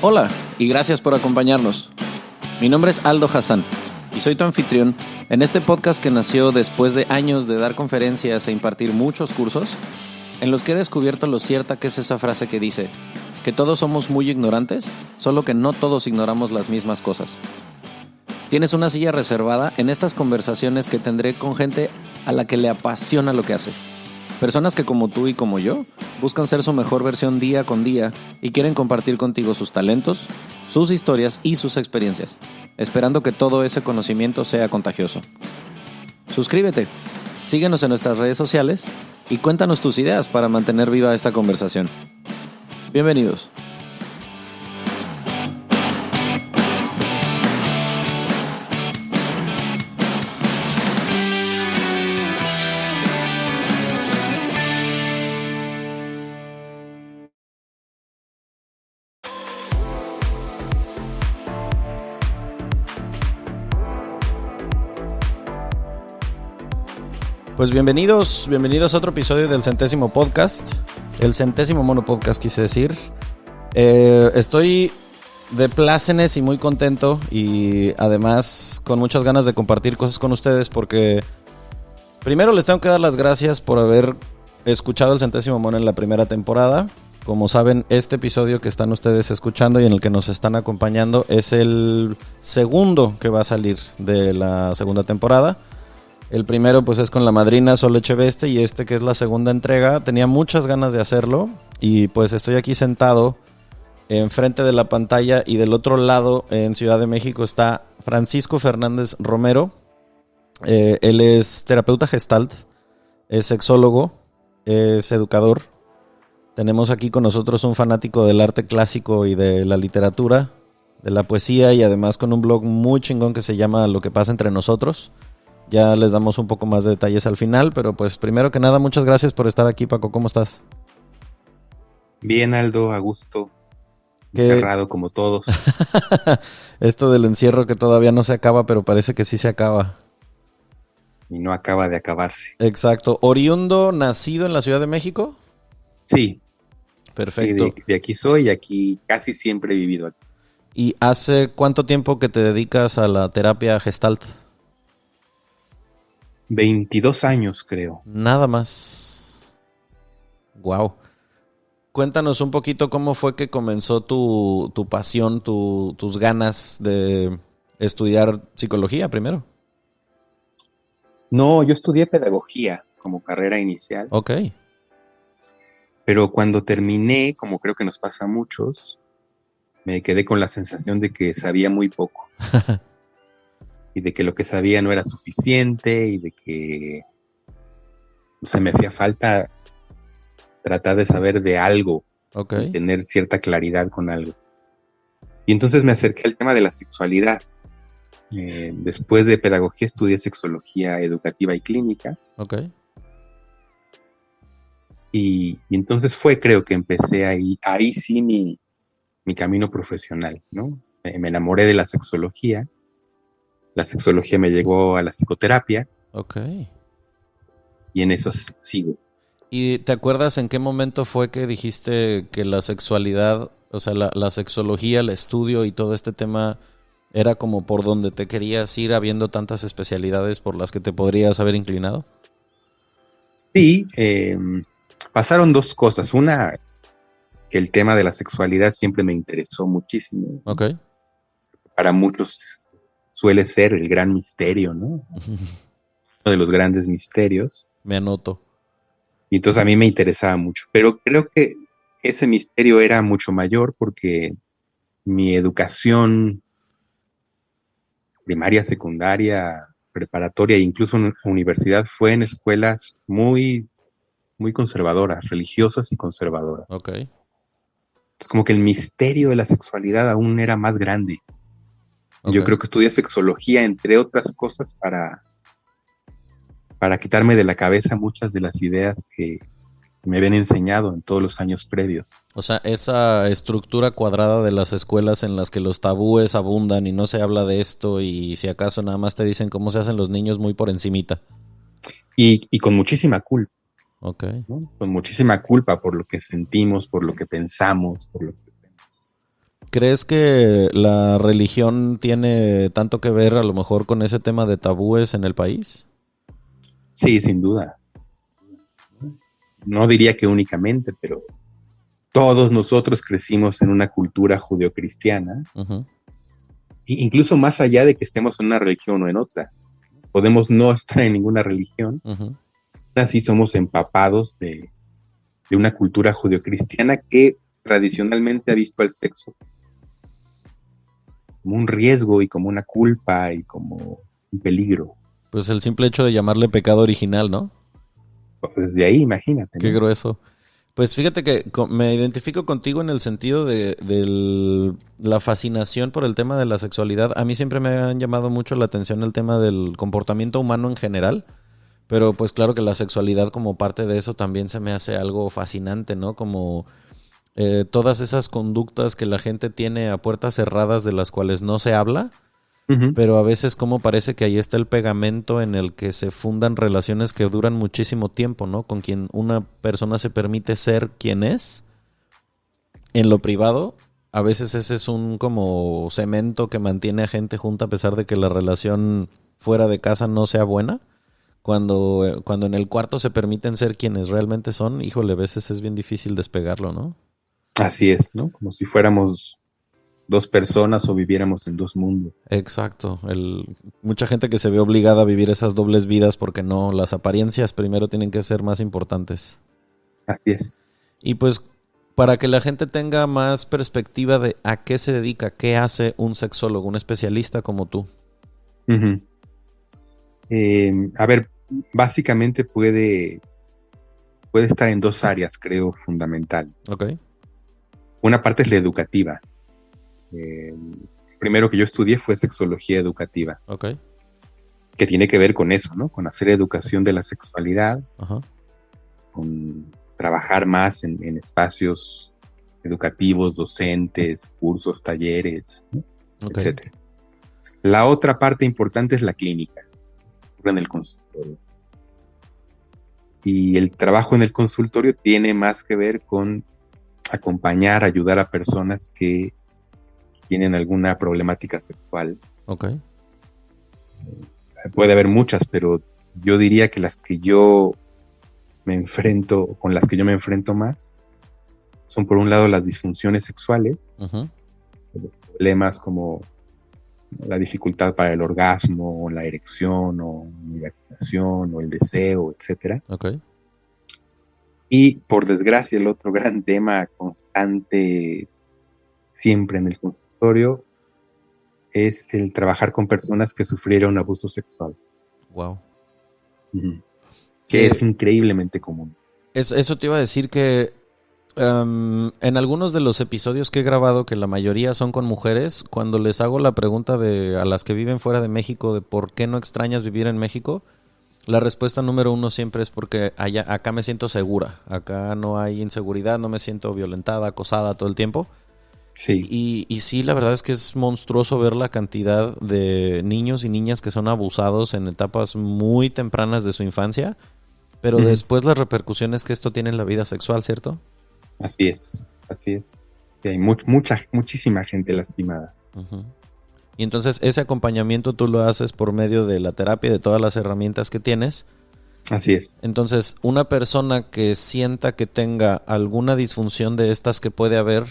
Hola y gracias por acompañarnos. Mi nombre es Aldo Hassan y soy tu anfitrión en este podcast que nació después de años de dar conferencias e impartir muchos cursos en los que he descubierto lo cierta que es esa frase que dice que todos somos muy ignorantes, solo que no todos ignoramos las mismas cosas. Tienes una silla reservada en estas conversaciones que tendré con gente a la que le apasiona lo que hace. Personas que como tú y como yo buscan ser su mejor versión día con día y quieren compartir contigo sus talentos, sus historias y sus experiencias, esperando que todo ese conocimiento sea contagioso. Suscríbete, síguenos en nuestras redes sociales y cuéntanos tus ideas para mantener viva esta conversación. Bienvenidos. Pues bienvenidos a otro episodio del Centésimo Podcast. El Centésimo Mono Podcast, quise decir. Estoy de plácemes y muy contento y además con muchas ganas de compartir cosas con ustedes porque primero les tengo que dar las gracias por haber escuchado el Centésimo Mono en la primera temporada. Como saben, este episodio que están ustedes escuchando y en el que nos están acompañando es el segundo que va a salir de la segunda temporada. El primero pues es con la madrina Sol Echeveste y este que es la segunda entrega. Tenía muchas ganas de hacerlo y pues estoy aquí sentado enfrente de la pantalla y del otro lado en Ciudad de México está Francisco Fernández Romero. Él es terapeuta gestalt, es sexólogo, es educador. Tenemos aquí con nosotros un fanático del arte clásico y de la literatura, de la poesía y además con un blog muy chingón que se llama Lo que pasa entre nosotros. Ya les damos un poco más de detalles al final, pero pues primero que nada, muchas gracias por estar aquí, Paco. ¿Cómo estás? Bien, Aldo, a gusto. Encerrado como todos. Esto del encierro que todavía no se acaba, pero parece que sí se acaba. Y no acaba de acabarse. Exacto. ¿Oriundo, nacido en la Ciudad de México? Sí. Perfecto. Sí, de aquí soy y aquí casi siempre he vivido aquí. ¿Y hace cuánto tiempo que te dedicas a la terapia gestalt? 22 años, creo. Nada más. Wow. Cuéntanos un poquito cómo fue que comenzó tu pasión, tus ganas de estudiar psicología primero. No, yo estudié pedagogía como carrera inicial. Ok. Pero cuando terminé, como creo que nos pasa a muchos, me quedé con la sensación de que sabía muy poco. Y de que lo que sabía no era suficiente y de que se me hacía falta tratar de saber de algo, okay, y tener cierta claridad con algo. Y entonces me acerqué al tema de la sexualidad. Después de pedagogía estudié sexología educativa y clínica. Okay. Y entonces creo que empecé ahí sí mi camino profesional, ¿no? Me enamoré de la sexología. La sexología me llevó a la psicoterapia. Okay. Y en eso sigo. ¿Y te acuerdas en qué momento fue que dijiste que la sexualidad, o sea, la sexología, el estudio y todo este tema era como por donde te querías ir habiendo tantas especialidades por las que te podrías haber inclinado? Sí, pasaron dos cosas. Una, que el tema de la sexualidad siempre me interesó muchísimo. Okay. Para muchos suele ser el gran misterio, ¿no? Uno de los grandes misterios. Me anoto. Y entonces a mí me interesaba mucho. Pero creo que ese misterio era mucho mayor porque mi educación primaria, secundaria, preparatoria e incluso en universidad fue en escuelas muy, muy conservadoras, religiosas y conservadoras. Okay. Entonces como que el misterio de la sexualidad aún era más grande. Okay. Yo creo que estudié sexología, entre otras cosas, para quitarme de la cabeza muchas de las ideas que me habían enseñado en todos los años previos. O sea, esa estructura cuadrada de las escuelas en las que los tabúes abundan y no se habla de esto y si acaso nada más te dicen cómo se hacen los niños muy por encimita. Y con muchísima culpa. Okay. ¿No? Con muchísima culpa por lo que sentimos, por lo que pensamos, por lo que hacemos. ¿Crees que la religión tiene tanto que ver a lo mejor con ese tema de tabúes en el país? Sí, sin duda. No diría que únicamente, pero todos nosotros crecimos en una cultura judeocristiana, Uh-huh. incluso más allá de que estemos en una religión o en otra. Podemos no estar en ninguna religión, Uh-huh. así somos empapados de una cultura judeocristiana que tradicionalmente ha visto al sexo como un riesgo y como una culpa y como un peligro. Pues el simple hecho de llamarle pecado original, ¿no? Desde ahí, imagínate, Qué ¿no? grueso. Pues fíjate que me identifico contigo en el sentido de la fascinación por el tema de la sexualidad. A mí siempre me han llamado mucho la atención el tema del comportamiento humano en general, pero pues claro que la sexualidad como parte de eso también se me hace algo fascinante, ¿no? Como todas esas conductas que la gente tiene a puertas cerradas de las cuales no se habla, Uh-huh. pero a veces como parece que ahí está el pegamento en el que se fundan relaciones que duran muchísimo tiempo, ¿no? Con quien una persona se permite ser quien es en lo privado. A veces ese es un como cemento que mantiene a gente junta a pesar de que la relación fuera de casa no sea buena. Cuando en el cuarto se permiten ser quienes realmente son, híjole, a veces es bien difícil despegarlo, ¿no? Así es, ¿no? Como si fuéramos dos personas o viviéramos en dos mundos. Exacto. Mucha gente que se ve obligada a vivir esas dobles vidas porque no, las apariencias primero tienen que ser más importantes. Así es. Y pues para que la gente tenga más perspectiva de a qué se dedica, qué hace un sexólogo, un especialista como tú. Uh-huh. A ver, básicamente puede estar en dos áreas, creo, fundamental. Ok. Una parte es la educativa. Primero que yo estudié fue sexología educativa, Ok. que tiene que ver con eso, ¿no? Con hacer educación de la sexualidad, Ajá. con trabajar más en espacios educativos, docentes, cursos, talleres, ¿no? Ok. Etcétera. La otra parte importante es la clínica, en el consultorio. Y el trabajo en el consultorio tiene más que ver con acompañar, ayudar a personas que tienen alguna problemática sexual. Ok. Puede haber muchas, pero yo diría que las que yo me enfrento, con las que yo me enfrento más, son por un lado las disfunciones sexuales, Uh-huh. los problemas como la dificultad para el orgasmo, o la erección, o la eyaculación, o el deseo, etcétera. Ok. Y por desgracia, el otro gran tema constante siempre en el consultorio es el trabajar con personas que sufrieron abuso sexual. Wow. Uh-huh. Que es increíblemente común. Eso te iba a decir que en algunos de los episodios que he grabado, que la mayoría son con mujeres, cuando les hago la pregunta a las que viven fuera de México de por qué no extrañas vivir en México, la respuesta número uno siempre es porque acá me siento segura, acá no hay inseguridad, no me siento violentada, acosada todo el tiempo. Sí. Y sí, la verdad es que es monstruoso ver la cantidad de niños y niñas que son abusados en etapas muy tempranas de su infancia, pero Uh-huh. después las repercusiones que esto tiene en la vida sexual, ¿cierto? Así es, así es. Y hay muchísima gente lastimada. Uh-huh. Y entonces ese acompañamiento tú lo haces por medio de la terapia y de todas las herramientas que tienes. Así es. Entonces, una persona que sienta que tenga alguna disfunción de estas que puede haber,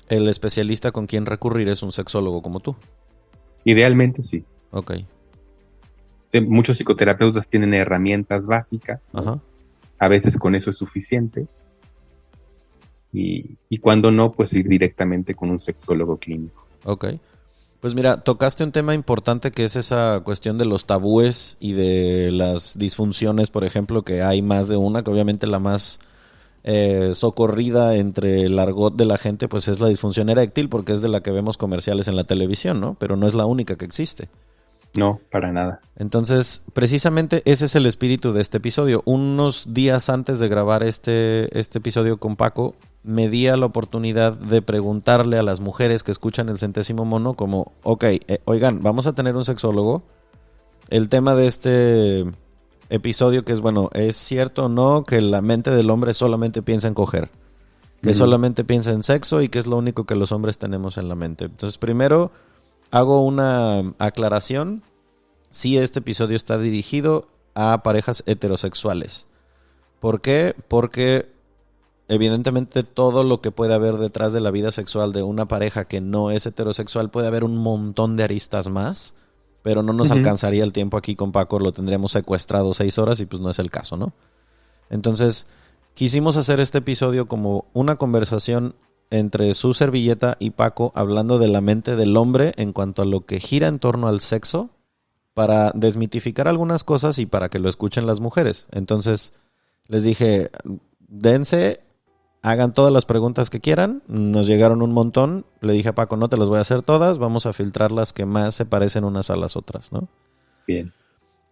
el especialista con quien recurrir es un sexólogo como tú. Idealmente sí. Ok. Sí, muchos psicoterapeutas tienen herramientas básicas, ¿no? Ajá. A veces con eso es suficiente. Y cuando no, pues ir directamente con un sexólogo clínico. Ok. Pues mira, tocaste un tema importante que es esa cuestión de los tabúes y de las disfunciones, por ejemplo, que hay más de una, que obviamente la más socorrida entre el argot de la gente, pues es la disfunción eréctil, porque es de la que vemos comerciales en la televisión, ¿no? Pero no es la única que existe. No, para nada. Entonces, precisamente ese es el espíritu de este episodio. Unos días antes de grabar este episodio con Paco, me di a la oportunidad de preguntarle a las mujeres que escuchan el Centésimo Mono como, ok, oigan, vamos a tener un sexólogo. El tema de este episodio que es, bueno, ¿es cierto o no que la mente del hombre solamente piensa en coger? que solamente piensa en sexo y que es lo único que los hombres tenemos en la mente. Entonces, primero hago una aclaración. Sí, este episodio está dirigido a parejas heterosexuales. ¿Por qué? Porque evidentemente todo lo que puede haber detrás de la vida sexual de una pareja que no es heterosexual puede haber un montón de aristas más, pero no nos alcanzaría el tiempo aquí con Paco, lo tendríamos secuestrado 6 horas y pues no es el caso, ¿no? Entonces, quisimos hacer este episodio como una conversación entre su servilleta y Paco hablando de la mente del hombre en cuanto a lo que gira en torno al sexo para desmitificar algunas cosas y para que lo escuchen las mujeres. Entonces, les dije, dense, hagan todas las preguntas que quieran. Nos llegaron un montón. Le dije a Paco, no te las voy a hacer todas. Vamos a filtrar las que más se parecen unas a las otras, ¿no? Bien.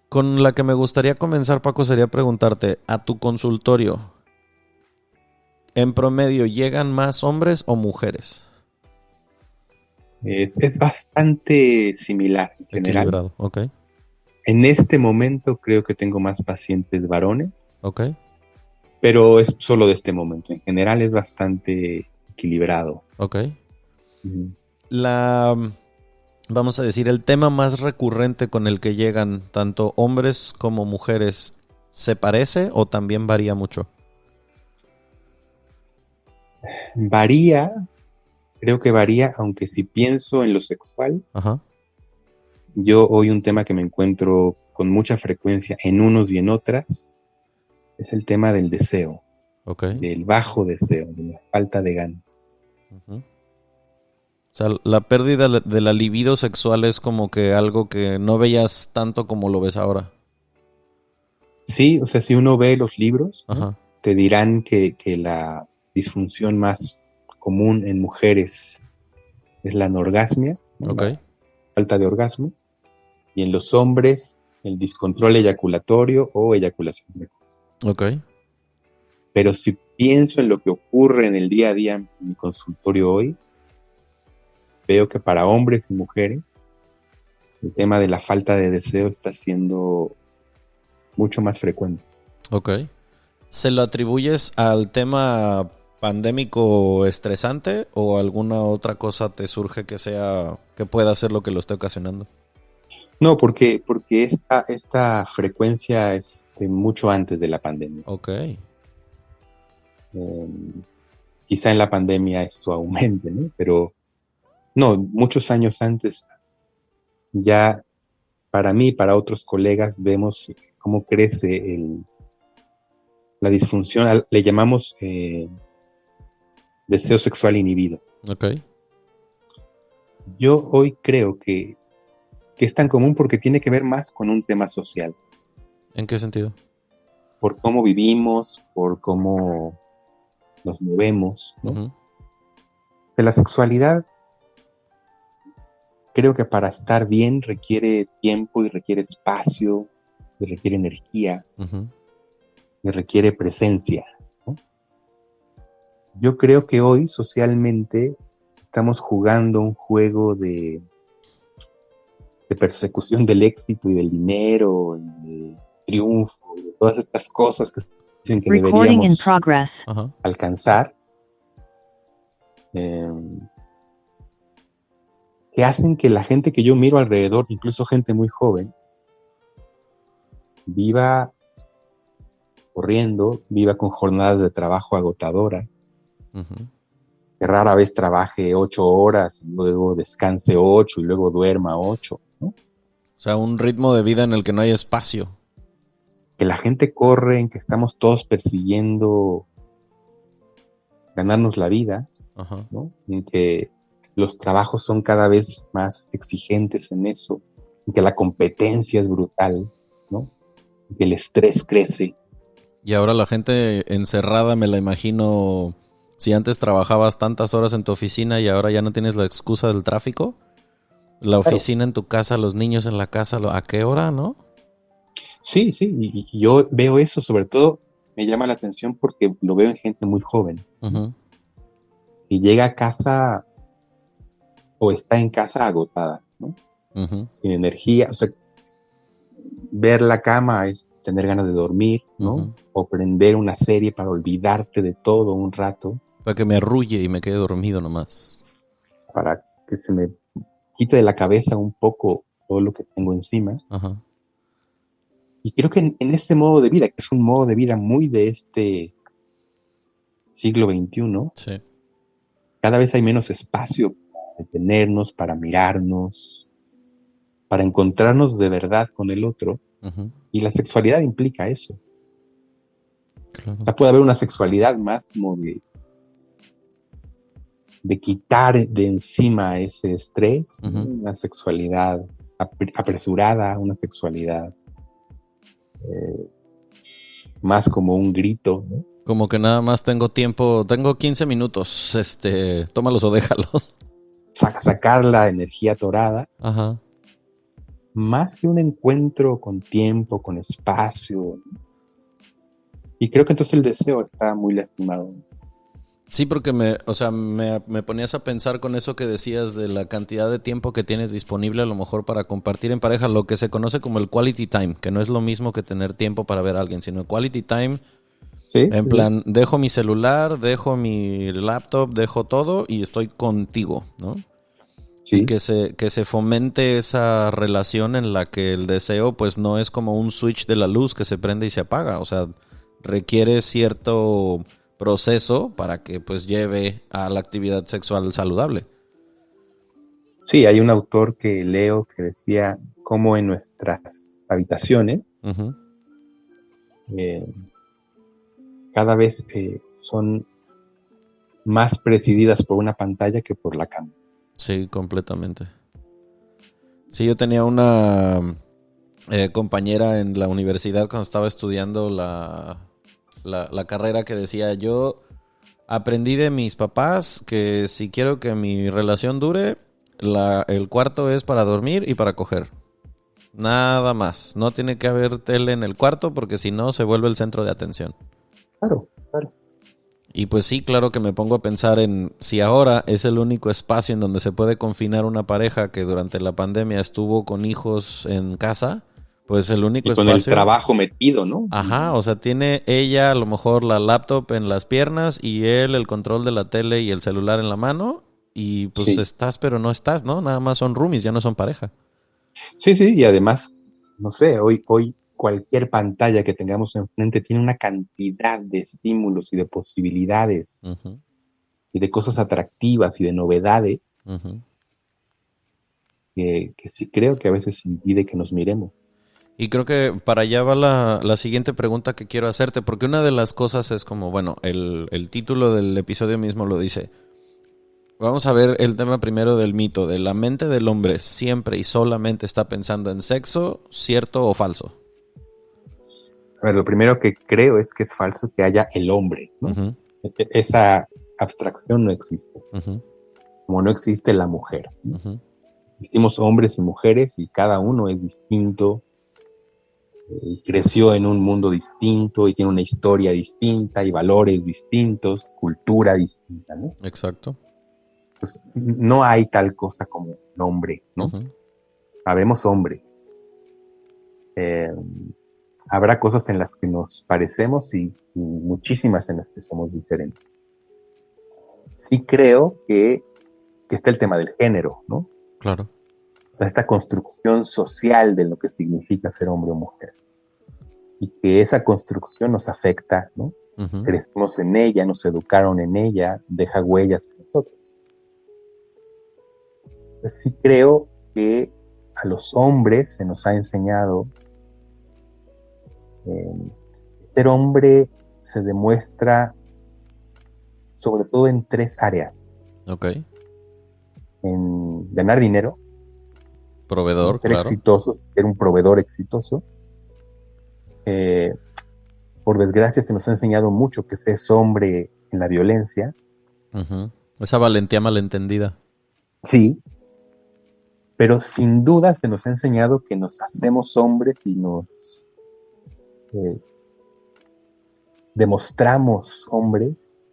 Con la que me gustaría comenzar, Paco, sería preguntarte, a tu consultorio, ¿en promedio llegan más hombres o mujeres? Es bastante similar en general. Equilibrado, ok. En este momento creo que tengo más pacientes varones. Ok. Pero es solo de este momento. En general es bastante equilibrado. Ok. Vamos a decir, el tema más recurrente con el que llegan tanto hombres como mujeres, ¿se parece o también varía mucho? Varía, creo que varía, aunque si pienso en lo sexual, yo hoy un tema que me encuentro con mucha frecuencia en unos y en otras, es el tema del deseo, del bajo deseo, de la falta de ganas. O sea, la pérdida de la libido sexual es como que algo que no veías tanto como lo ves ahora. Sí, o sea, si uno ve los libros, ¿no? Te dirán que la disfunción más común en mujeres es la anorgasmia, ¿no? La falta de orgasmo, y en los hombres el descontrol eyaculatorio o eyaculación precoz. Pero si pienso en lo que ocurre en el día a día en mi consultorio hoy, veo que para hombres y mujeres el tema de la falta de deseo está siendo mucho más frecuente. ¿Se lo atribuyes al tema pandémico estresante o alguna otra cosa te surge que pueda ser lo que lo esté ocasionando? No, porque esta frecuencia es de mucho antes de la pandemia. Quizá en la pandemia esto aumente, ¿no? Pero no, muchos años antes ya para mí y para otros colegas vemos cómo crece la disfunción, le llamamos deseo sexual inhibido. Yo hoy creo que es tan común porque tiene que ver más con un tema social. ¿En qué sentido? Por cómo vivimos, por cómo nos movemos, ¿no? De la sexualidad, creo que para estar bien requiere tiempo y requiere espacio, y requiere energía, y requiere presencia, ¿no? Yo creo que hoy socialmente estamos jugando un juego de persecución del éxito y del dinero, y de triunfo, y de todas estas cosas que dicen que deberíamos alcanzar, que hacen que la gente que yo miro alrededor, incluso gente muy joven, viva corriendo, viva con jornadas de trabajo agotadoras, que rara vez trabaje 8 horas, y luego descanse 8 y luego duerma 8, ¿no? O sea, un ritmo de vida en el que no hay espacio. Que la gente corre, en que estamos todos persiguiendo ganarnos la vida, ¿no? En que los trabajos son cada vez más exigentes en eso, en que la competencia es brutal, ¿no? En que el estrés crece. Y ahora la gente encerrada, me la imagino, si antes trabajabas tantas horas en tu oficina y ahora ya no tienes la excusa del tráfico, la oficina en tu casa, los niños en la casa, ¿a qué hora, no? Sí, y yo veo eso, sobre todo me llama la atención porque lo veo en gente muy joven. Y llega a casa o está en casa agotada, ¿no? Sin energía, o sea, ver la cama es tener ganas de dormir, ¿no? O prender una serie para olvidarte de todo un rato. Para que me arrulle y me quede dormido nomás. para que se me quite de la cabeza un poco todo lo que tengo encima. Ajá. Y creo que en este modo de vida, que es un modo de vida muy de este siglo XXI, Sí. cada vez hay menos espacio para detenernos, para mirarnos, para encontrarnos de verdad con el otro. Uh-huh. Y la sexualidad implica eso. Claro. O sea, puede haber una sexualidad más como de quitar de encima ese estrés, Uh-huh. ¿no? Una sexualidad apresurada, una sexualidad más como un grito, ¿no? Como que nada más tengo tiempo, tengo 15 minutos, tómalos o déjalos. Sacar la energía atorada, Ajá. más que un encuentro con tiempo, con espacio. Y creo que entonces el deseo está muy lastimado. Sí, porque me ponías a pensar con eso que decías de la cantidad de tiempo que tienes disponible a lo mejor para compartir en pareja, lo que se conoce como el quality time, que no es lo mismo que tener tiempo para ver a alguien, sino quality time, ¿Sí? en plan, dejo mi celular, dejo mi laptop, dejo todo y estoy contigo, ¿no? Y Sí. que se fomente esa relación en la que el deseo pues no es como un switch de la luz que se prende y se apaga, o sea, requiere cierto proceso para que pues lleve a la actividad sexual saludable. Sí, hay un autor que leo que decía cómo en nuestras habitaciones Uh-huh. eh, cada vez son más presididas por una pantalla que por la cama. Sí, completamente. Sí, yo tenía una compañera en la universidad cuando estaba estudiando la carrera que decía, yo aprendí de mis papás que si quiero que mi relación dure, el cuarto es para dormir y para coger. Nada más. No tiene que haber tele en el cuarto porque si no se vuelve el centro de atención. Claro, claro. Y pues sí, claro que me pongo a pensar en si ahora es el único espacio en donde se puede confinar una pareja que durante la pandemia estuvo con hijos en casa, pues el único Y con el espacio... trabajo metido, ¿no? Ajá, o sea, tiene ella a lo mejor la laptop en las piernas y él el control de la tele y el celular en la mano y pues Sí, estás pero no estás, ¿no? Nada más son roomies, ya no son pareja. sí, sí, y además, no sé, hoy cualquier pantalla que tengamos enfrente tiene una cantidad de estímulos y de posibilidades Uh-huh, y de cosas atractivas y de novedades uh-huh. que sí creo que a veces impide que nos miremos. Y creo que para allá va la siguiente pregunta que quiero hacerte, porque una de las cosas es como, bueno, el título del episodio mismo lo dice. Vamos a ver el tema primero del mito, de la mente del hombre siempre y solamente está pensando en sexo, ¿cierto o falso? A ver, lo primero que creo es que es falso que haya el hombre, ¿no? Uh-huh, Esa abstracción no existe, uh-huh, como no existe la mujer, ¿no? uh-huh. Existimos hombres y mujeres y cada uno es distinto, creció en un mundo distinto y tiene una historia distinta y valores distintos, cultura distinta, ¿no? Exacto. Pues no hay tal cosa como el hombre, ¿no? Uh-huh. Habemos hombres. Habrá cosas en las que nos parecemos y muchísimas en las que somos diferentes. Sí creo que está el tema del género, ¿no? Claro. O sea, esta construcción social de lo que significa ser hombre o mujer. Y que esa construcción nos afecta, ¿no? Uh-huh. Crecimos en ella, nos educaron en ella, deja huellas en nosotros. Pues sí creo que a los hombres se nos ha enseñado ser hombre se demuestra sobre todo en 3 áreas. Ok. En ganar dinero, Proveedor, ser claro. exitoso, ser un proveedor exitoso. Por desgracia se nos ha enseñado mucho que se es hombre en la violencia. Uh-huh. Esa valentía malentendida. Sí, pero sin duda se nos ha enseñado que nos hacemos hombres y nos demostramos hombres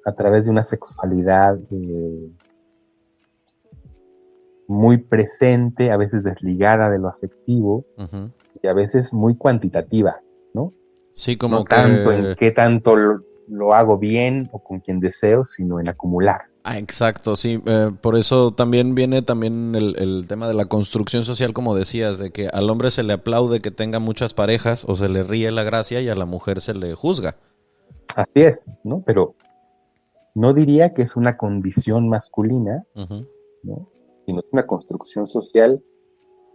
a través de una sexualidad muy presente, a veces desligada de lo afectivo, Uh-huh. y a veces muy cuantitativa, ¿no? Sí, como No tanto en que... qué tanto lo hago bien o con quien deseo, sino en acumular. Ah, exacto, sí. Por eso también viene también el tema de la construcción social, como decías, de que al hombre se le aplaude que tenga muchas parejas o se le ríe la gracia y a la mujer se le juzga. Así es, ¿no? Pero no diría que es una condición masculina, Uh-huh. ¿no? Sino es una construcción social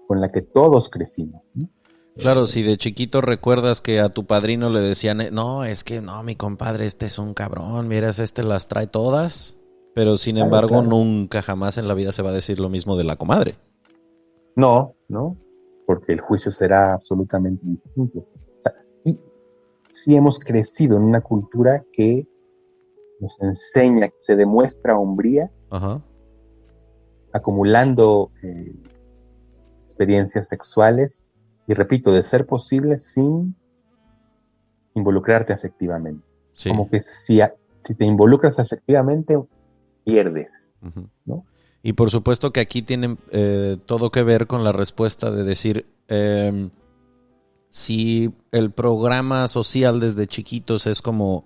con la que todos crecimos, ¿no? Claro, si de chiquito recuerdas que a tu padrino le decían, no, es que no, mi compadre, este es un cabrón, miras, este las trae todas, pero sin Claro, embargo claro. nunca jamás en la vida se va a decir lo mismo de la comadre. No, ¿no? Porque el juicio será absolutamente distinto. O sea, sí hemos crecido en una cultura que nos enseña, que se demuestra hombría, Ajá. acumulando experiencias sexuales y, repito, de ser posible sin involucrarte afectivamente. Sí. Como que si te involucras afectivamente, pierdes, Uh-huh. ¿no? Y por supuesto que aquí tienen todo que ver con la respuesta de decir, si el programa social desde chiquitos es como,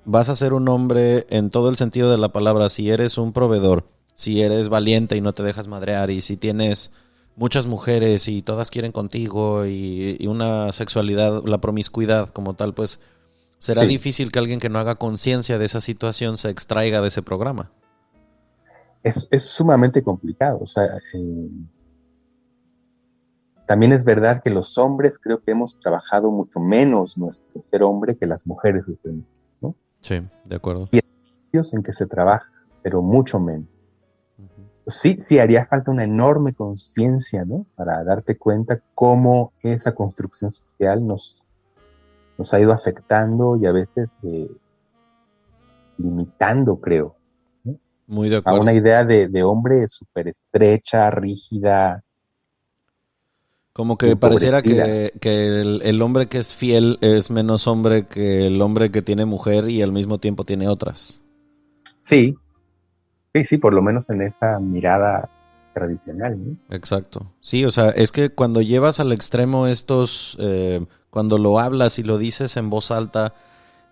vas a ser un hombre en todo el sentido de la palabra, si eres un proveedor, si eres valiente y no te dejas madrear, y si tienes muchas mujeres y todas quieren contigo y una sexualidad, la promiscuidad como tal, pues será Sí, difícil que alguien que no haga conciencia de esa situación se extraiga de ese programa. es sumamente complicado. O sea, también es verdad que los hombres creo que hemos trabajado mucho menos nuestro ser hombre que las mujeres, ¿no? Sí, de acuerdo. Y espacios en que se trabaja, pero mucho menos. Uh-huh. Sí, sí, haría falta una enorme conciencia, ¿no? Para darte cuenta cómo esa construcción social nos ha ido afectando y a veces limitando, creo, ¿no? Muy de A una acuerdo. idea de hombre súper estrecha, rígida, Como y que pareciera empobrecida. que el hombre que es fiel es menos hombre que el hombre que tiene mujer y al mismo tiempo tiene otras. Sí, sí, sí, por lo menos en esa mirada tradicional, ¿no? Exacto. Sí, o sea, es que cuando llevas al extremo estos, cuando lo hablas y lo dices en voz alta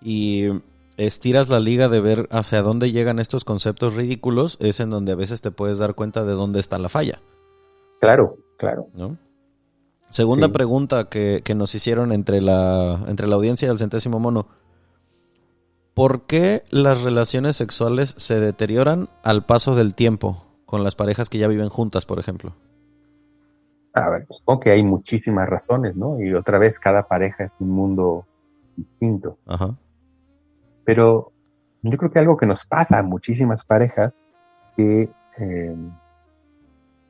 y estiras la liga de ver hacia dónde llegan estos conceptos ridículos, es en donde a veces te puedes dar cuenta de dónde está la falla, Claro, claro, ¿no? Segunda sí. pregunta que nos hicieron entre la audiencia y el centésimo mono. ¿Por qué las relaciones sexuales se deterioran al paso del tiempo con las parejas que ya viven juntas, por ejemplo? A ver, pues, supongo que hay muchísimas razones, ¿no? Y otra vez, cada pareja es un mundo distinto. Ajá. Pero yo creo que algo que nos pasa a muchísimas parejas es que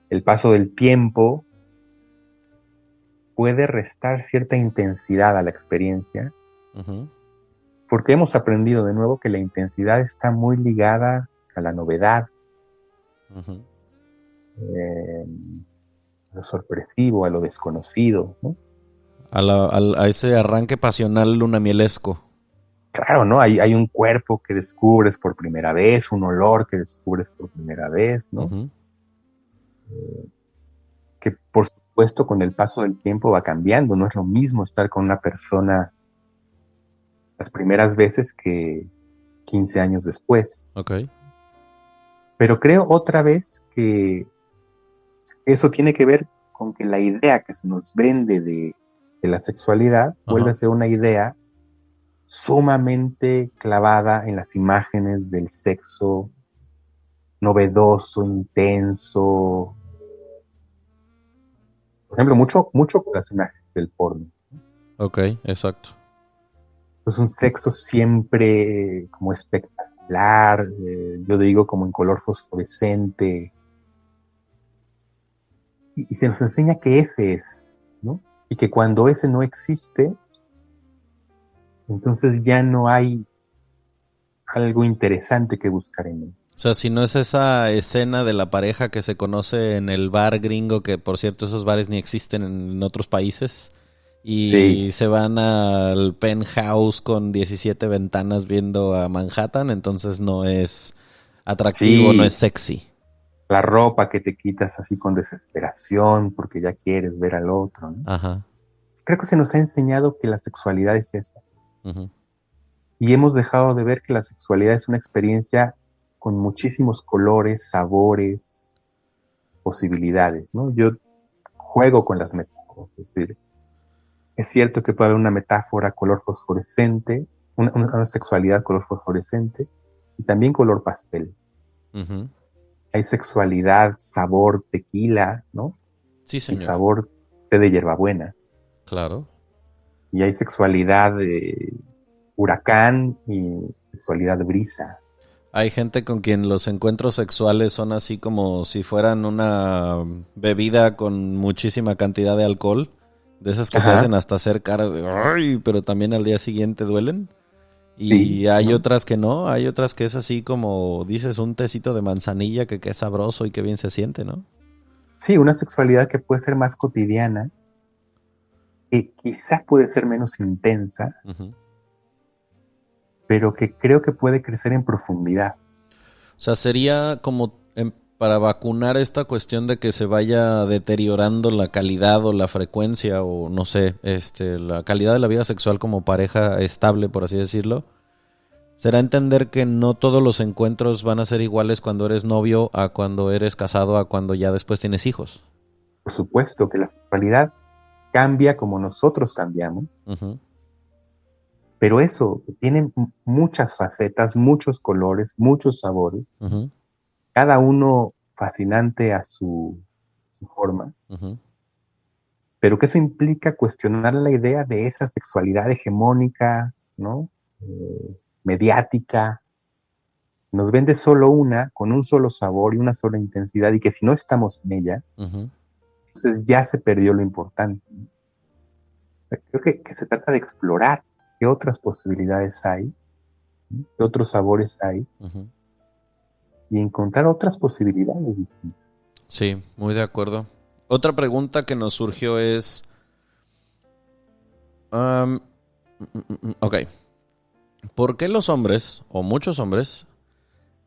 el paso del tiempo puede restar cierta intensidad a la experiencia, Uh-huh. porque hemos aprendido de nuevo que la intensidad está muy ligada a la novedad, Uh-huh. eh, a lo sorpresivo, a lo desconocido, ¿no? A ese arranque pasional lunamielesco. Claro, ¿no? Hay un cuerpo que descubres por primera vez, un olor que descubres por primera vez, ¿no? Uh-huh. Que por supuesto con el paso del tiempo va cambiando. No es lo mismo estar con una persona las primeras veces que 15 años después. Ok. Pero creo otra vez que eso tiene que ver con que la idea que se nos vende de la sexualidad vuelve Ajá. a ser una idea sumamente clavada en las imágenes del sexo novedoso, intenso. Por ejemplo, mucho con las imágenes del porno. Ok, exacto. Es un sexo siempre como espectacular, yo digo como en color fosforescente, y se nos enseña que ese es, ¿no? Y que cuando ese no existe, entonces ya no hay algo interesante que buscar en él. O sea, si no es esa escena de la pareja que se conoce en el bar gringo, que por cierto esos bares ni existen en otros países, Sí, y se van al penthouse con 17 ventanas viendo a Manhattan, entonces no es atractivo, no es sí, sexy. la ropa que te quitas así con desesperación porque ya quieres ver al otro, ¿no? Ajá. Creo que se nos ha enseñado que la sexualidad es esa. Uh-huh. Y hemos dejado de ver que la sexualidad es una experiencia con muchísimos colores, sabores, posibilidades, ¿no? Yo juego con las metáforas, es decir, es cierto que puede haber una metáfora color fosforescente, una sexualidad color fosforescente y también color pastel. Uh-huh. Hay sexualidad, sabor tequila, ¿no? Sí, Y señor. sabor té de hierbabuena. Claro. Y hay sexualidad huracán y sexualidad brisa. Hay gente con quien los encuentros sexuales son así como si fueran una bebida con muchísima cantidad de alcohol. De esas que te Ajá, hacen hasta hacer caras de ¡ay! Pero también al día siguiente duelen. sí, Y hay ¿no? otras que no, hay otras que es así como dices, un tecito de manzanilla que es sabroso y que bien se siente, ¿no? Sí, una sexualidad que puede ser más cotidiana, que quizás puede ser menos intensa, Uh-huh. pero que creo que puede crecer en profundidad. O sea, sería como para vacunar esta cuestión de que se vaya deteriorando la calidad o la frecuencia o no sé, la calidad de la vida sexual como pareja estable, por así decirlo. Será entender que no todos los encuentros van a ser iguales cuando eres novio a cuando eres casado a cuando ya después tienes hijos. Por supuesto que la sexualidad cambia como nosotros cambiamos, Uh-huh. pero eso tiene muchas facetas, muchos colores, muchos sabores, Uh-huh. cada uno fascinante a su forma, Uh-huh. pero que eso implica cuestionar la idea de esa sexualidad hegemónica, ¿no? Mediática. Nos vende solo una, con un solo sabor y una sola intensidad, y que si no estamos en ella, Uh-huh. entonces ya se perdió lo importante. Creo que se trata de explorar qué otras posibilidades hay, ¿no? Qué otros sabores hay, Uh-huh. y encontrar otras posibilidades distintas. Sí, muy de acuerdo. Otra pregunta que nos surgió es... ok. ¿Por qué los hombres, o muchos hombres,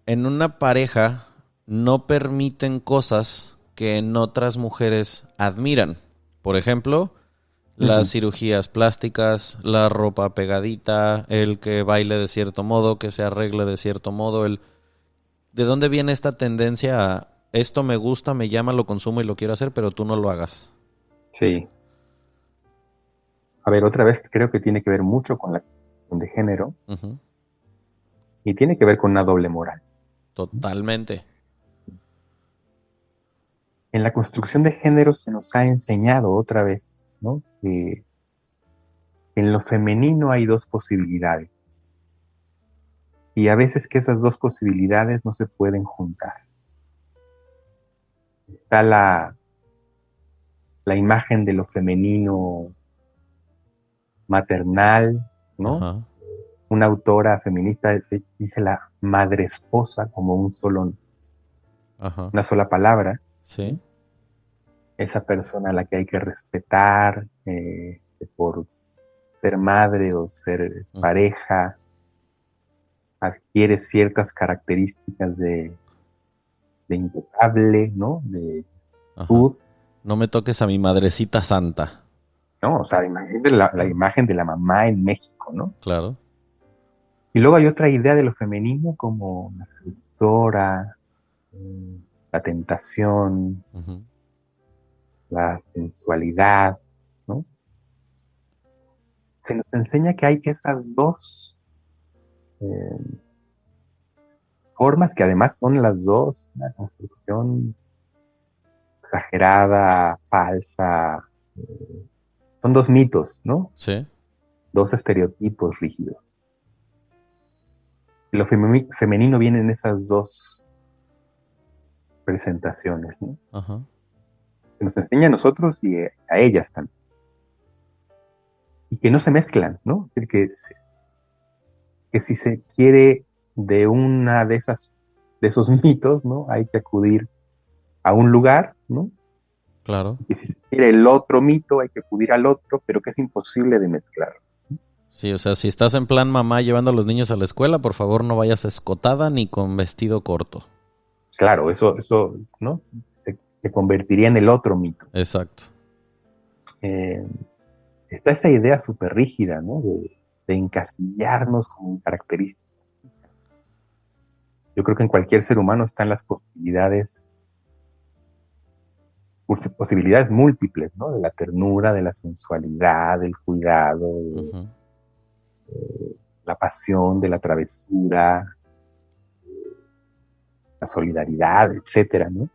en una pareja no permiten cosas que en otras mujeres admiran? Por ejemplo, las Uh-huh. cirugías plásticas, la ropa pegadita, el que baile de cierto modo, que se arregle de cierto modo. ¿De dónde viene esta tendencia a esto me gusta, me llama, lo consumo y lo quiero hacer, pero tú no lo hagas? Sí. A ver, otra vez creo que tiene que ver mucho con la cuestión de género Uh-huh. y tiene que ver con una doble moral. Totalmente. En la construcción de género se nos ha enseñado otra vez, ¿no? Que en lo femenino hay dos posibilidades y a veces que esas dos posibilidades no se pueden juntar. Está la imagen de lo femenino maternal, ¿no? Ajá. Una autora feminista dice la madre esposa como Ajá. una sola palabra, Sí. ¿no? Esa persona a la que hay que respetar por ser madre o ser Uh-huh. pareja, adquiere ciertas características de intocable, ¿no? De Ajá. virtud, No me toques a mi madrecita santa. ¿no? O sea, imagínate la imagen de la mamá en México, ¿no? Claro. Y luego hay otra idea de lo femenino como la seductora, eh, la tentación, Uh-huh. la sensualidad, ¿no? Se nos enseña que hay esas dos eh, formas que además son las dos una construcción exagerada, falsa. Son dos mitos, ¿no? Sí. Dos estereotipos rígidos. Lo femenino viene en esas dos presentaciones, ¿no? Ajá. Que nos enseña a nosotros y a ellas también. Y que no se mezclan, ¿no? Es decir, que si se quiere de una de esos mitos, ¿no? Hay que acudir a un lugar, ¿no? Claro. Y si se quiere el otro mito, hay que acudir al otro, pero que es imposible de mezclar. Sí, o sea, si estás en plan mamá llevando a los niños a la escuela, por favor no vayas escotada ni con vestido corto. Claro, eso, ¿no? Se convertiría en el otro mito. Exacto. Eh, Está esa idea súper rígida, ¿no? de encasillarnos como características. Yo creo que en cualquier ser humano están las posibilidades múltiples, ¿no? De la ternura, de la sensualidad, del cuidado, Ujú. la pasión, de la travesura, la solidaridad, etcétera, ¿no?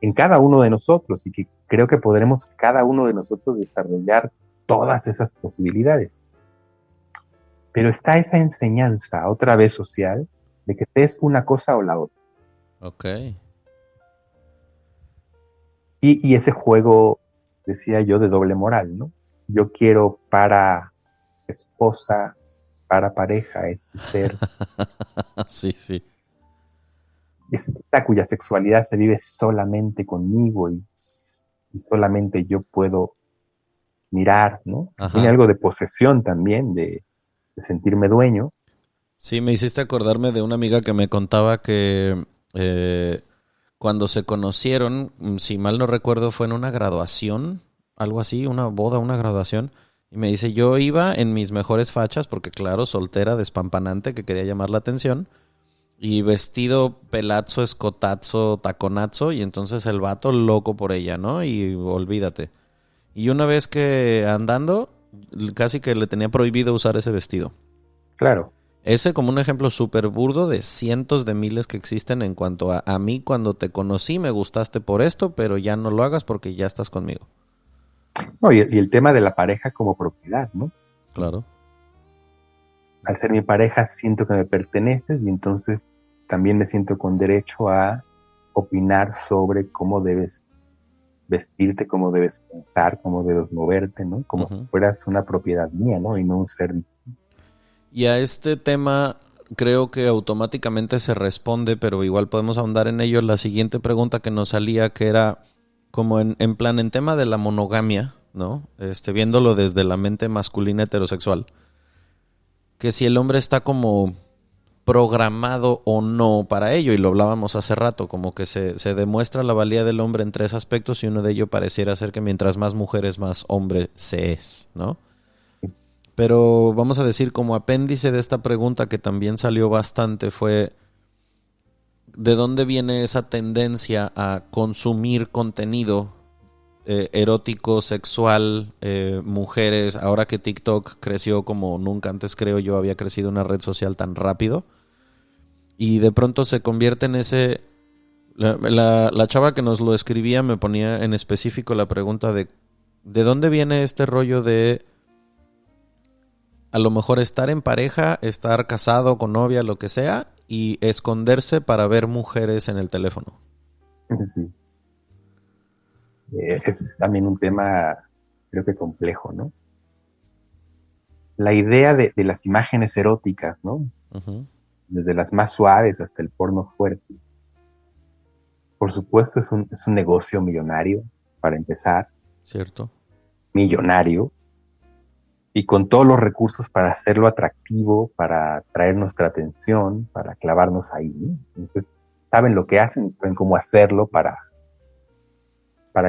En cada uno de nosotros, y que creo que podremos cada uno de nosotros desarrollar todas esas posibilidades. Pero está esa enseñanza, otra vez social, de que es una cosa o la otra. Ok. Y ese juego, decía yo, de doble moral, ¿no? Yo quiero para esposa, para pareja, ese ser, Sí, sí. esta cuya sexualidad se vive solamente conmigo y solamente yo puedo mirar, ¿no? Tiene Ajá. algo de posesión también, de sentirme dueño. Sí, me hiciste acordarme de una amiga que me contaba que cuando se conocieron, si mal no recuerdo, fue en una graduación, algo así, una boda, una graduación. Y me dice, yo iba en mis mejores fachas, porque claro, soltera, despampanante, que quería llamar la atención. Y vestido pelazo, escotazo, taconazo. Y entonces el vato loco por ella, ¿no? Y olvídate. Y una vez que andando, casi que le tenía prohibido usar ese vestido. Claro. Ese como un ejemplo súper burdo de cientos de miles que existen en cuanto a mí cuando te conocí me gustaste por esto, pero ya no lo hagas porque ya estás conmigo. No, y el tema de la pareja como propiedad, ¿no? Claro. Al ser mi pareja siento que me perteneces y entonces también me siento con derecho a opinar sobre cómo debes vestirte, cómo debes pensar, cómo debes moverte, ¿no? Como si Uh-huh. fueras una propiedad mía, ¿no? Y no un ser distinto. Y a este tema creo que automáticamente se responde, pero igual podemos ahondar en ello. La siguiente pregunta que nos salía, que era como en plan en tema de la monogamia, ¿no? Viéndolo desde la mente masculina heterosexual, que si el hombre está como programado o no para ello, y lo hablábamos hace rato, como que se demuestra la valía del hombre en tres aspectos y uno de ellos pareciera ser que mientras más mujeres, más hombre se es, ¿no? Pero vamos a decir, como apéndice de esta pregunta que también salió bastante fue, ¿de dónde viene esa tendencia a consumir contenido erótico, sexual, mujeres? Ahora que TikTok creció como nunca antes creo yo había crecido una red social tan rápido, y de pronto se convierte en ese... La chava que nos lo escribía me ponía en específico la pregunta de dónde viene este rollo de a lo mejor estar en pareja, estar casado con novia, lo que sea, y esconderse para ver mujeres en el teléfono. Sí. Es también un tema, creo que complejo, ¿no? La idea de las imágenes eróticas, ¿no? Uh-huh. Desde las más suaves hasta el porno fuerte. Por supuesto, es un negocio millonario, para empezar, ¿Cierto? millonario, y con todos los recursos para hacerlo atractivo, para atraer nuestra atención, para clavarnos ahí, ¿no? Entonces, saben lo que hacen, saben cómo hacerlo para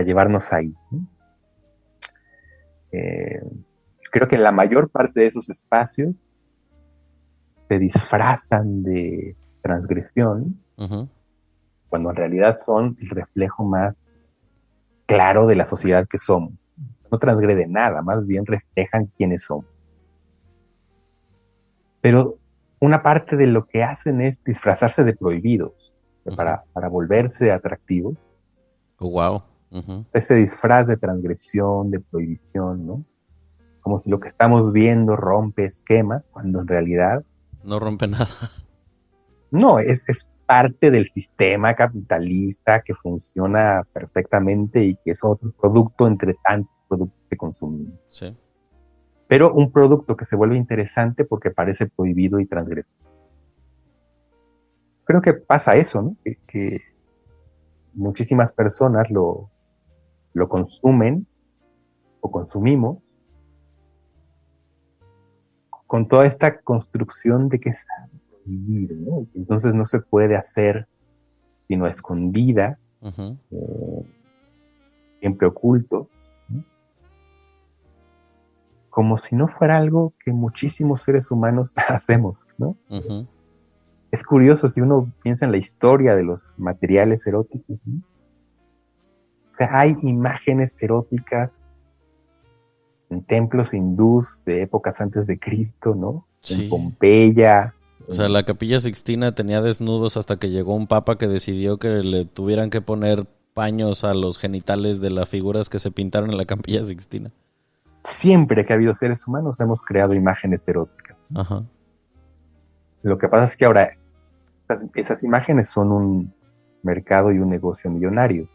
llevarnos ahí, ¿no? Eh, Creo que la mayor parte de esos espacios se disfrazan de transgresión, Uh-huh. cuando en realidad son el reflejo más claro de la sociedad que somos. No transgreden nada, más bien reflejan quiénes somos. Pero una parte de lo que hacen es disfrazarse de prohibidos Uh-huh. para volverse atractivos. Oh, wow. Uh-huh. Ese disfraz de transgresión, de prohibición, ¿no? Como si lo que estamos viendo rompe esquemas, cuando en realidad No rompe nada. no, es parte del sistema capitalista que funciona perfectamente y que es otro producto entre tantos productos que consumimos. Sí. Pero un producto que se vuelve interesante porque parece prohibido y transgresor. Creo que pasa eso, ¿no? Que muchísimas personas lo consumen o consumimos con toda esta construcción de que es prohibido, ¿no? Entonces no se puede hacer sino a escondidas, Uh-huh. siempre oculto, ¿no? como si no fuera algo que muchísimos seres humanos hacemos, ¿no? Ujú. Es curioso si uno piensa en la historia de los materiales eróticos, ¿no? O sea, hay imágenes eróticas en templos hindús de épocas antes de Cristo, ¿no? En Sí. Pompeya. O sea, la Capilla Sixtina tenía desnudos hasta que llegó un papa que decidió que le tuvieran que poner paños a los genitales de las figuras que se pintaron en la Capilla Sixtina. Siempre que ha habido seres humanos hemos creado imágenes eróticas. Ajá. Lo que pasa es que ahora esas imágenes son un mercado y un negocio millonario.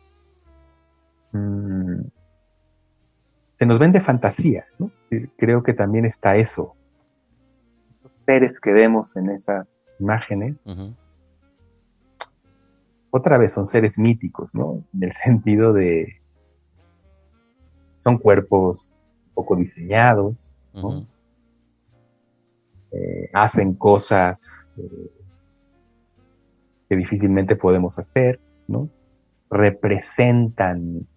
Se nos vende fantasía, ¿no? Creo que también está eso. Los seres que vemos en esas imágenes, Uh-huh. otra vez son seres míticos, ¿no? En el sentido de son cuerpos poco diseñados, ¿no? Uh-huh. Hacen cosas que difícilmente podemos hacer, ¿no? Representan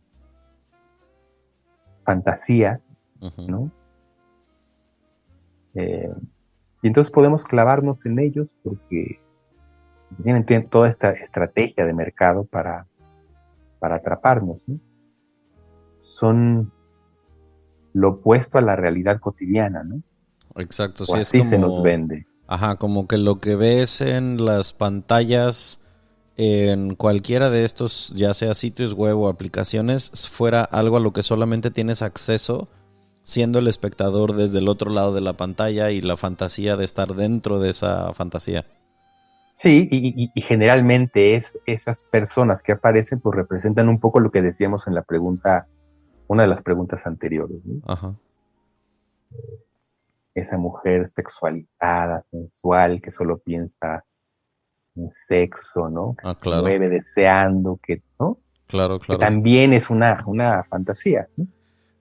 fantasías, Uh-huh. ¿no? Y entonces podemos clavarnos en ellos porque tienen toda esta estrategia de mercado para atraparnos, ¿no? Son lo opuesto a la realidad cotidiana, ¿no? Exacto, O sí, es así como... se nos vende. Ajá, como que lo que ves en las pantallas en cualquiera de estos, ya sea sitios web o aplicaciones, fuera algo a lo que solamente tienes acceso siendo el espectador desde el otro lado de la pantalla y la fantasía de estar dentro de esa fantasía. Sí, y generalmente esas personas que aparecen pues representan un poco lo que decíamos en la pregunta, una de las preguntas anteriores, ¿no? Ajá. Esa mujer sexualizada, sensual, que solo piensa en sexo, ¿no? Que se Claro. mueve deseando, que, ¿no? Claro. Que también es una fantasía, ¿no?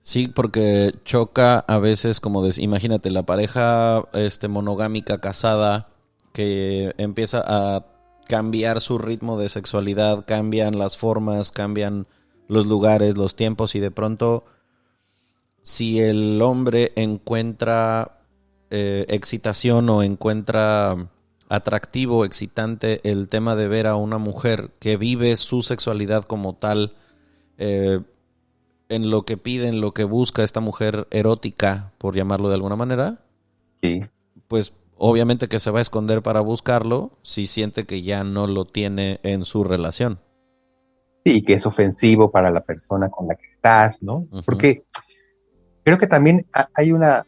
Sí, porque choca a veces, como imagínate, la pareja monogámica casada que empieza a cambiar su ritmo de sexualidad, cambian las formas, cambian los lugares, los tiempos, y de pronto, si el hombre encuentra excitación o encuentra atractivo, excitante el tema de ver a una mujer que vive su sexualidad como tal, en lo que pide, en lo que busca esta mujer erótica, por llamarlo de alguna manera, Sí. pues obviamente que se va a esconder para buscarlo si siente que ya no lo tiene en su relación. Sí, que es ofensivo para la persona con la que estás, ¿no? Uh-huh. Porque creo que también hay una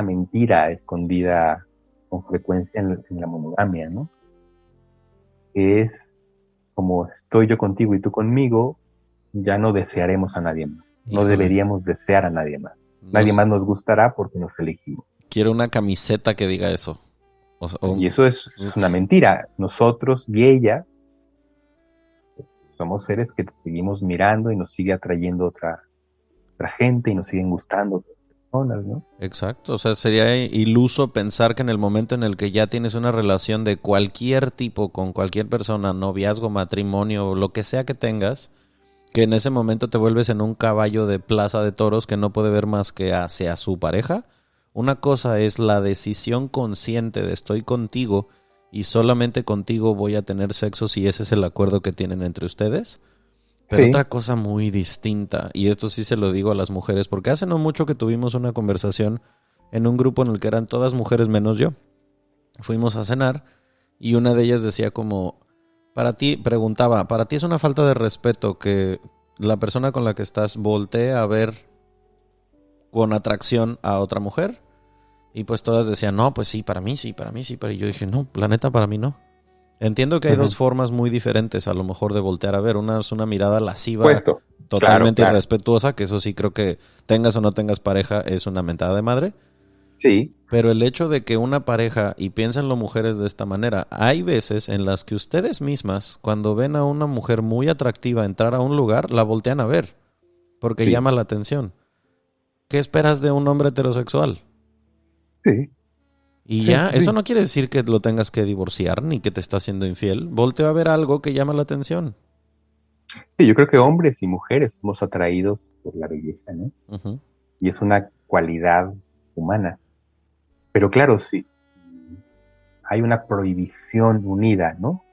mentira escondida con frecuencia en la monogamia, ¿no? Que es como estoy yo contigo y tú conmigo, ya no desearemos a nadie más. No deberíamos desear a nadie más. Nadie más nos gustará porque nos elegimos. Quiero una camiseta que diga eso. Y eso es una mentira. Nosotros y ellas somos seres que te seguimos mirando y nos sigue atrayendo otra gente y nos siguen gustando otras personas, ¿no? Exacto, o sea, sería iluso pensar que en el momento en el que ya tienes una relación de cualquier tipo con cualquier persona, noviazgo, matrimonio, lo que sea que tengas, que en ese momento te vuelves en un caballo de plaza de toros que no puede ver más que hacia su pareja. Una cosa es la decisión consciente de estoy contigo y solamente contigo voy a tener sexo si ese es el acuerdo que tienen entre ustedes. Pero sí, otra cosa muy distinta, y esto sí se lo digo a las mujeres, porque hace no mucho que tuvimos una conversación en un grupo en el que eran todas mujeres menos yo. Fuimos a cenar y una de ellas decía como, para ti, preguntaba, ¿para ti es una falta de respeto que la persona con la que estás voltee a ver con atracción a otra mujer? Y pues todas decían, no, pues sí, para mí sí, para mí sí. Pero yo dije, no, la neta, para mí no. Entiendo que hay dos formas muy diferentes a lo mejor de voltear a ver. Una es una mirada lasciva, totalmente irrespetuosa, que eso sí creo que tengas o no tengas pareja es una mentada de madre. Sí. Pero el hecho de que una pareja, y piénsenlo mujeres de esta manera, hay veces en las que ustedes mismas, cuando ven a una mujer muy atractiva entrar a un lugar, la voltean a ver, porque llama la atención. ¿Qué esperas de un hombre heterosexual? Sí. Y ya, eso no quiere decir que lo tengas que divorciar ni que te está haciendo infiel. Volteo a ver algo que llama la atención. Sí, yo creo que hombres y mujeres somos atraídos por la belleza, ¿no? Uh-huh. y es una cualidad humana. Pero claro, sí, hay una prohibición unida, ¿no?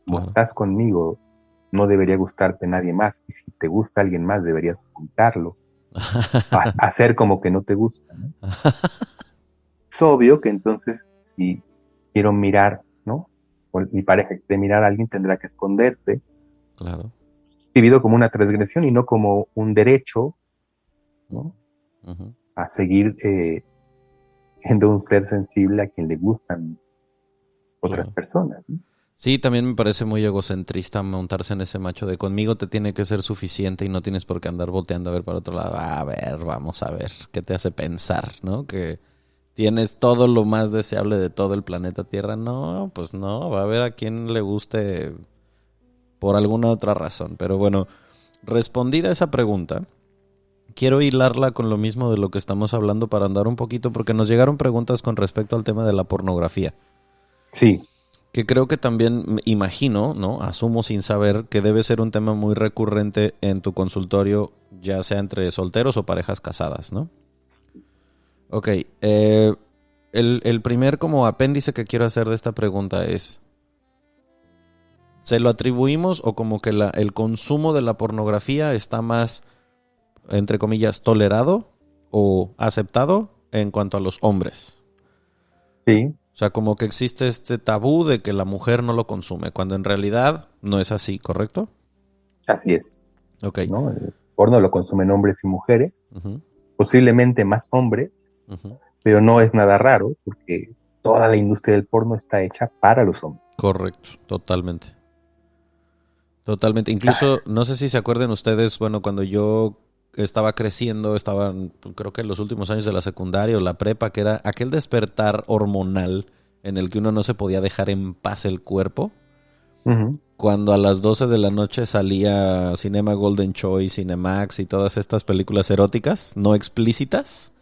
Como Claro. estás conmigo, no debería gustarte nadie más, y si te gusta alguien más, deberías ocultarlo, hacer como que no te gusta, ¿no? Es obvio que entonces, si quiero mirar, ¿no? O mi pareja quiere mirar a alguien, tendrá que esconderse, Claro. vivido como una transgresión y no como un derecho, ¿no? Ujú. A seguir siendo un ser sensible a quien le gustan otras Claro. personas, ¿no? Sí, también me parece muy egocentrista montarse en ese macho de conmigo te tiene que ser suficiente y no tienes por qué andar volteando a ver para otro lado. A ver, vamos a ver, ¿qué te hace pensar, no? Que tienes todo lo más deseable de todo el planeta Tierra. No, pues no, va a haber a quien le guste por alguna otra razón. Pero bueno, respondida esa pregunta, quiero hilarla con lo mismo de lo que estamos hablando para andar un poquito, porque nos llegaron preguntas con respecto al tema de la pornografía. Sí, Que creo que también imagino, ¿no? Asumo sin saber que debe ser un tema muy recurrente en tu consultorio, ya sea entre solteros o parejas casadas, ¿no? Ok, el primer como apéndice que quiero hacer de esta pregunta es, ¿se lo atribuimos o como que el consumo de la pornografía está más, entre comillas, tolerado o aceptado en cuanto a los hombres? sí, O sea, como que existe este tabú de que la mujer no lo consume, cuando en realidad no es así, ¿correcto? así es, Ok. ¿no? El porno lo consumen hombres y mujeres, Ujú, posiblemente más hombres, ujú. pero no es nada raro porque toda la industria del porno está hecha para los hombres. Correcto, totalmente. Totalmente. Ah, Incluso, no sé si se acuerdan ustedes, bueno, cuando yo estaba creciendo, estaban, creo que en los últimos años de la secundaria o la prepa, que era aquel despertar hormonal en el que uno no se podía dejar en paz el cuerpo. ujú, Cuando a las 12 de la noche salía Cinema Golden Choice, Cinemax y todas estas películas eróticas, no explícitas.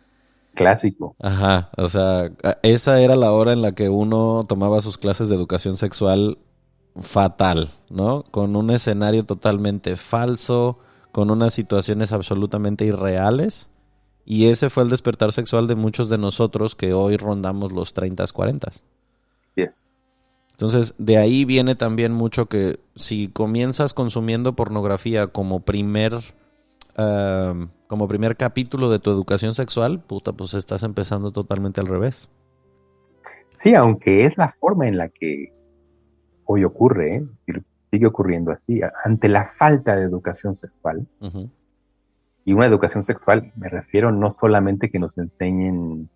clásico. Ajá, o sea, esa era la hora en la que uno tomaba sus clases de educación sexual fatal, ¿no? Con un escenario totalmente falso, con unas situaciones absolutamente irreales. Y ese fue el despertar sexual de muchos de nosotros que hoy rondamos los 30, 40. Yes. Entonces, de ahí viene también mucho que si comienzas consumiendo pornografía como primer capítulo de tu educación sexual, puta, pues estás empezando totalmente al revés. Sí, aunque es la forma en la que hoy ocurre, ¿eh? Sigue ocurriendo así, ante la falta de educación sexual. Ujú, Y una educación sexual, me refiero no solamente que nos enseñen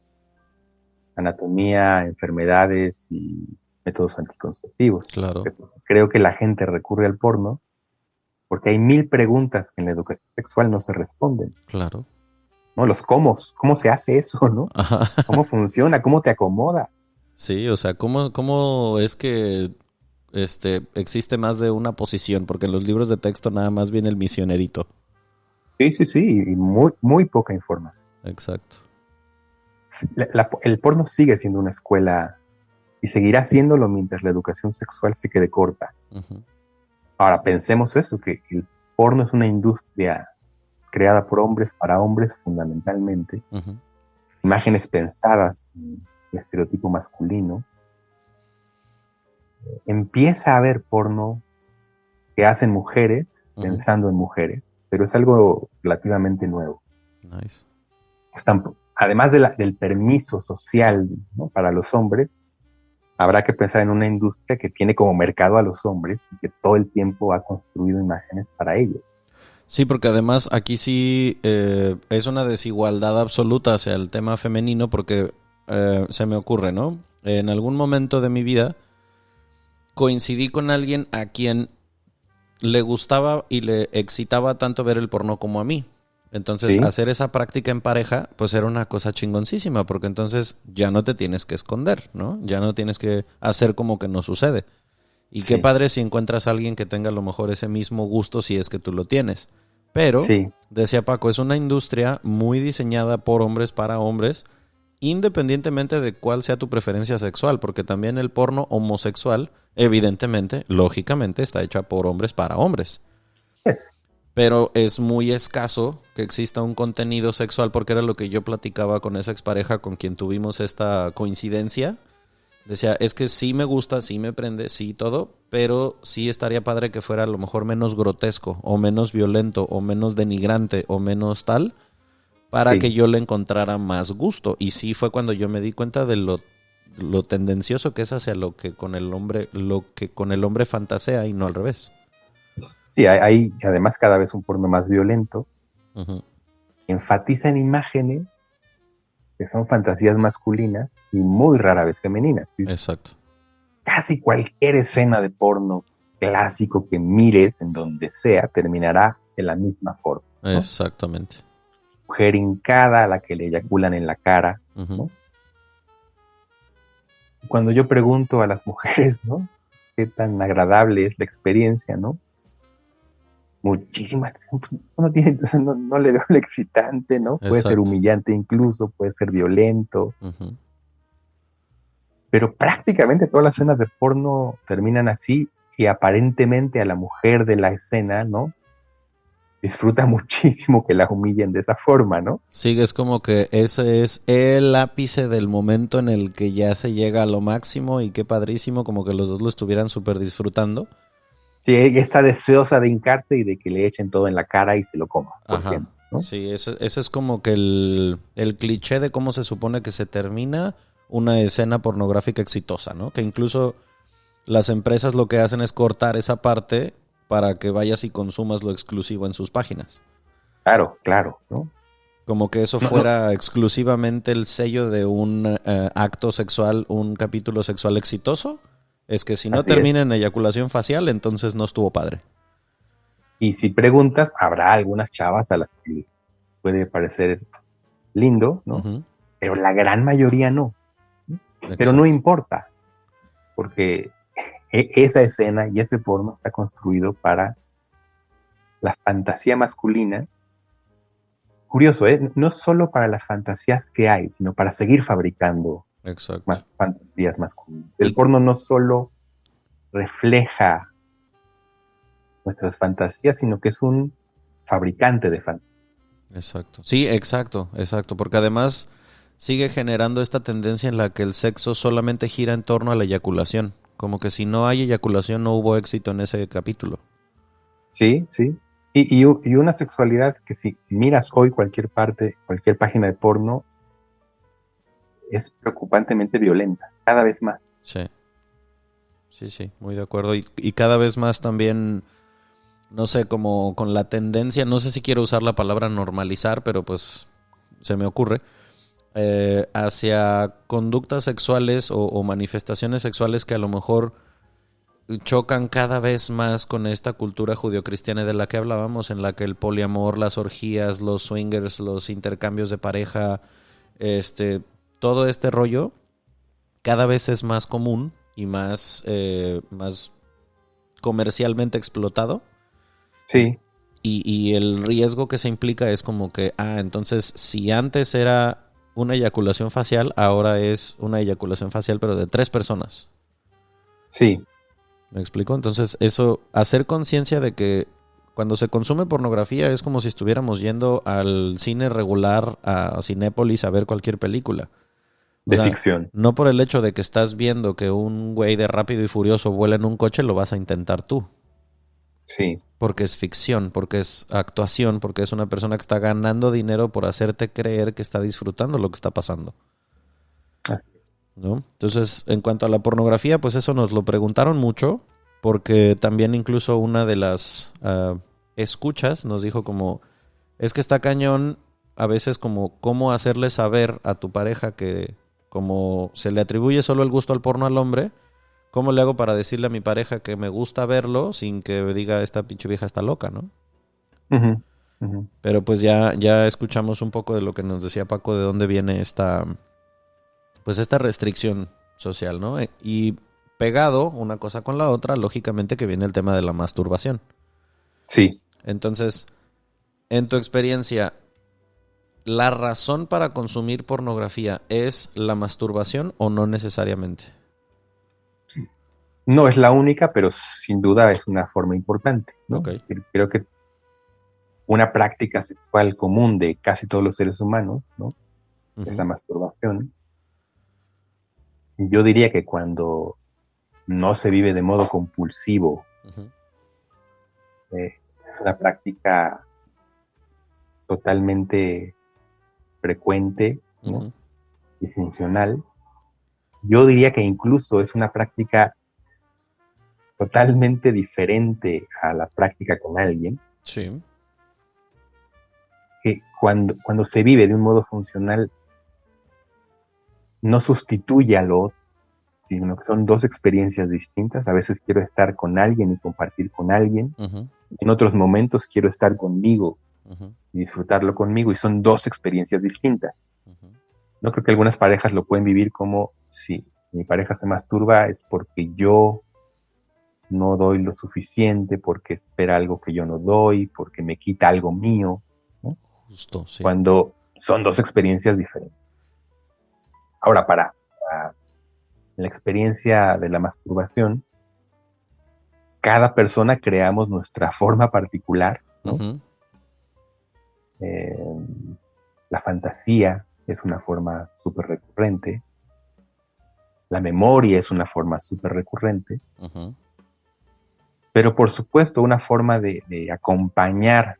anatomía, enfermedades y métodos anticonceptivos. claro, Creo que la gente recurre al porno porque hay mil preguntas que en la educación sexual no se responden, claro. ¿no? Los cómo se hace eso, ¿no? Ajá. ¿Cómo funciona? ¿Cómo te acomodas? Sí, o sea, ¿cómo es que existe más de una posición? Porque en los libros de texto nada más viene el misionerito. Sí, sí, sí, y muy, muy poca información. Exacto. El porno sigue siendo una escuela y seguirá siéndolo mientras la educación sexual se quede corta. Ujú, Ahora, pensemos eso, que el porno es una industria creada por hombres para hombres fundamentalmente, ujú, imágenes pensadas en el estereotipo masculino. Empieza a haber porno que hacen mujeres ujú. pensando en mujeres, pero es algo relativamente nuevo. Nice. Además del permiso social, ¿no? Para los hombres, habrá que pensar en una industria que tiene como mercado a los hombres y que todo el tiempo ha construido imágenes para ellos. Sí, porque además aquí sí es una desigualdad absoluta hacia el tema femenino porque se me ocurre, ¿no? En algún momento de mi vida coincidí con alguien a quien le gustaba y le excitaba tanto ver el porno como a mí. Entonces, ¿Sí? hacer esa práctica en pareja, pues era una cosa chingoncísima, porque entonces ya no te tienes que esconder, ¿no? Ya no tienes que hacer como que no sucede. Y qué Sí, padre si encuentras a alguien que tenga a lo mejor ese mismo gusto si es que tú lo tienes. Pero, sí, decía Paco, es una industria muy diseñada por hombres para hombres, independientemente de cuál sea tu preferencia sexual, porque también el porno homosexual, evidentemente, lógicamente, está hecha por hombres para hombres. es. Pero es muy escaso que exista un contenido sexual, porque era lo que yo platicaba con esa expareja con quien tuvimos esta coincidencia. Decía, es que sí me gusta, sí me prende, sí todo, pero sí estaría padre que fuera a lo mejor menos grotesco, o menos violento, o menos denigrante, o menos tal, para que Sí, yo le encontrara más gusto. Y sí fue cuando yo me di cuenta de lo tendencioso que es hacia lo que con el hombre fantasea y no al revés. sí, hay además cada vez un porno más violento, Ujú. enfatiza en imágenes que son fantasías masculinas y muy rara vez femeninas. ¿Sí? Exacto. Casi cualquier escena de porno clásico que mires en donde sea terminará de la misma forma, ¿no? Exactamente. Mujer hincada a la que le eyaculan en la cara, Ujú. ¿no? Cuando yo pregunto a las mujeres, ¿no? Qué tan agradable es la experiencia, ¿no? Muchísimas, pues, no, tiene, no le veo lo excitante, ¿no? Puede ser Exacto. humillante incluso, puede ser violento, Ujú. pero prácticamente todas las escenas de porno terminan así y aparentemente a la mujer de la escena, ¿no? Disfruta muchísimo que la humillen de esa forma, ¿no? Sí, es como que ese es el ápice del momento en el que ya se llega a lo máximo y qué padrísimo, como que los dos lo estuvieran súper disfrutando. Sí, ella está deseosa de hincarse y de que le echen todo en la cara y se lo coma, por Ajá. ejemplo, ¿no? Sí, ese es como que el cliché de cómo se supone que se termina una escena pornográfica exitosa, ¿no? Que incluso las empresas lo que hacen es cortar esa parte para que vayas y consumas lo exclusivo en sus páginas. Claro, claro, ¿no? Como que eso No, no, fuera exclusivamente el sello de un acto sexual, un capítulo sexual exitoso. Es que si no así termina es. en eyaculación facial, entonces no estuvo padre. Y si preguntas, habrá algunas chavas a las que puede parecer lindo, ¿no? Ujú. Pero la gran mayoría no. ¿No? Pero no Exacto. importa, porque esa escena y ese porno está construido para la fantasía masculina. Curioso, ¿eh? No solo para las fantasías que hay, sino para seguir fabricando Exacto. más fantasías masculinas. El Y porno no solo refleja nuestras fantasías, sino que es un fabricante de fantasías. exacto. Sí, exacto, exacto. Porque además sigue generando esta tendencia en la que el sexo solamente gira en torno a la eyaculación. Como que si no hay eyaculación no hubo éxito en ese capítulo. Sí, sí. Y una sexualidad que si miras hoy cualquier parte, cualquier página de porno, es preocupantemente violenta, cada vez más. Sí, sí, sí, muy de acuerdo. Y cada vez más también, no sé, como con la tendencia, no sé si quiero usar la palabra normalizar, pero pues se me ocurre, hacia conductas sexuales o manifestaciones sexuales que a lo mejor chocan cada vez más con esta cultura judio-cristiana de la que hablábamos, en la que el poliamor, las orgías, los swingers, los intercambios de pareja, este, todo este rollo cada vez es más común y más comercialmente explotado. En- Sí, y el riesgo que se implica es como que, entonces si antes era una eyaculación facial, ahora es una eyaculación facial, pero de 3 personas. sí, ¿Me explico? Entonces, eso, hacer conciencia de que cuando se consume pornografía es como si estuviéramos yendo al cine regular, a Cinépolis, a ver cualquier película. O de sea, ficción. no por el hecho de que estás viendo que un güey de Rápido y Furioso vuela en un coche, lo vas a intentar tú. Sí, Porque es ficción, porque es actuación, porque es una persona que está ganando dinero por hacerte creer que está disfrutando lo que está pasando, así. ¿no? Entonces, en cuanto a la pornografía, pues eso nos lo preguntaron mucho, porque también incluso una de las escuchas nos dijo como, es que está cañón a veces como cómo hacerle saber a tu pareja que como se le atribuye solo el gusto al porno al hombre, ¿cómo le hago para decirle a mi pareja que me gusta verlo sin que diga esta pinche vieja está loca, ¿no? Ujú, ujú. Pero pues ya escuchamos un poco de lo que nos decía Paco, de dónde viene pues esta restricción social, ¿no? Y pegado una cosa con la otra, lógicamente que viene el tema de la masturbación. Sí. Entonces, en tu experiencia, ¿la razón para consumir pornografía es la masturbación o no necesariamente? No es la única, pero sin duda es una forma importante, Ok. ¿no? Creo que una práctica sexual común de casi todos los seres humanos, ¿no? Uh-huh. Es la masturbación. Yo diría que cuando no se vive de modo compulsivo, Uh-huh. es una práctica totalmente frecuente, ¿no? Uh-huh. Y funcional. Yo diría que incluso es una práctica totalmente diferente a la práctica con alguien, Sí. que cuando se vive de un modo funcional no sustituye a lo otro, sino que son dos experiencias distintas. A veces quiero estar con alguien y compartir con alguien. Uh-huh. En otros momentos quiero estar conmigo Uh-huh. y disfrutarlo conmigo, y son dos experiencias distintas. Uh-huh. No creo que algunas parejas lo pueden vivir como, si mi pareja se masturba es porque yo no doy lo suficiente, porque espera algo que yo no doy, porque me quita algo mío, ¿no? Justo, sí. Cuando son dos experiencias diferentes. Ahora, para la experiencia de la masturbación, cada persona creamos nuestra forma particular, ¿no? Uh-huh. La fantasía es una forma súper recurrente, la memoria es una forma súper recurrente, Uh-huh. pero por supuesto una forma de acompañar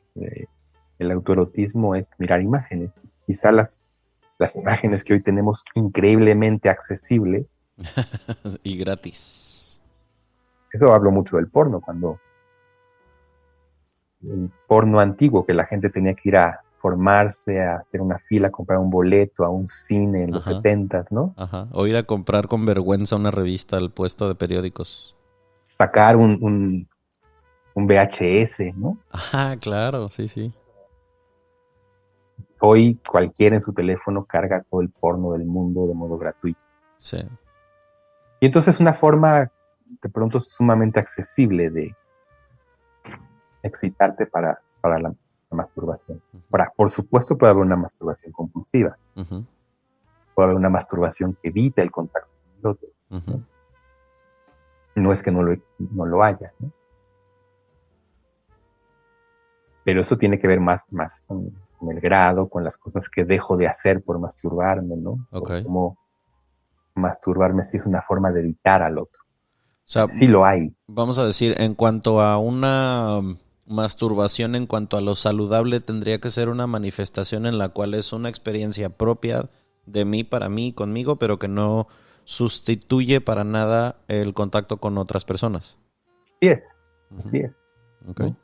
el autoerotismo es mirar imágenes. Quizá las imágenes que hoy tenemos increíblemente accesibles. Y gratis. Eso hablo mucho del porno, cuando el porno antiguo, que la gente tenía que ir a formarse, a hacer una fila, a comprar un boleto a un cine en los Ajá. 70s, ¿no? Ajá. O ir a comprar con vergüenza una revista al puesto de periódicos. Sacar un VHS, ¿no? Ajá, claro, sí, sí. Hoy cualquiera en su teléfono carga todo el porno del mundo de modo gratuito. Sí. Y entonces es una forma de pronto sumamente accesible de excitarte para la masturbación. Por supuesto puede haber una masturbación compulsiva, Uh-huh. puede haber una masturbación que evita el contacto con el otro. Uh-huh. No es que no lo haya, ¿no? Pero eso tiene que ver más con el grado, con las cosas que dejo de hacer por masturbarme, ¿no? Okay. Por cómo masturbarme sí es una forma de evitar al otro. O sea, Sí lo hay. vamos a decir, en cuanto a una masturbación, en cuanto a lo saludable, tendría que ser una manifestación en la cual es una experiencia propia de mí, para mí, conmigo, pero que no sustituye para nada el contacto con otras personas. Sí es. Uh-huh. Sí es. Okay. ¿No?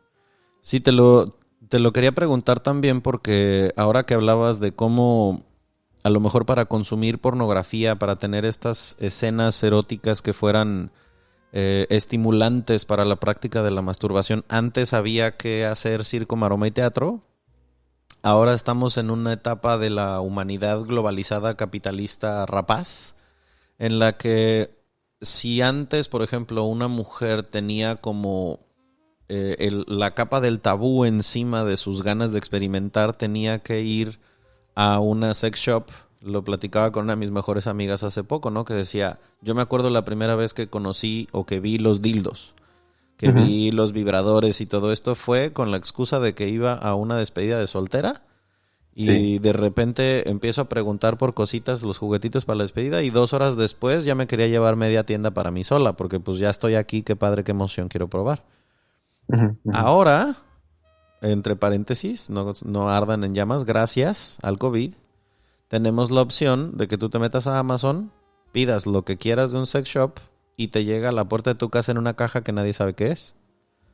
Sí, te lo quería preguntar también porque ahora que hablabas de cómo a lo mejor para consumir pornografía, para tener estas escenas eróticas que fueran estimulantes para la práctica de la masturbación, antes había que hacer circo, maroma y teatro. Ahora estamos en una etapa de la humanidad globalizada, capitalista, rapaz, en la que si antes, por ejemplo, una mujer tenía como la capa del tabú encima de sus ganas de experimentar, tenía que ir a una sex shop. Lo platicaba con una de mis mejores amigas hace poco, ¿no? Que decía, yo me acuerdo la primera vez que conocí o que vi los dildos, que Uh-huh. vi los vibradores y todo esto, fue con la excusa de que iba a una despedida de soltera. Y sí, de repente empiezo a preguntar por cositas, los juguetitos para la despedida, y 2 horas después ya me quería llevar media tienda para mí sola, porque pues ya estoy aquí, qué padre, qué emoción, quiero probar. Uh-huh. Uh-huh. Ahora, entre paréntesis, no ardan en llamas, gracias al COVID, tenemos la opción de que tú te metas a Amazon, pidas lo que quieras de un sex shop y te llega a la puerta de tu casa en una caja que nadie sabe qué es.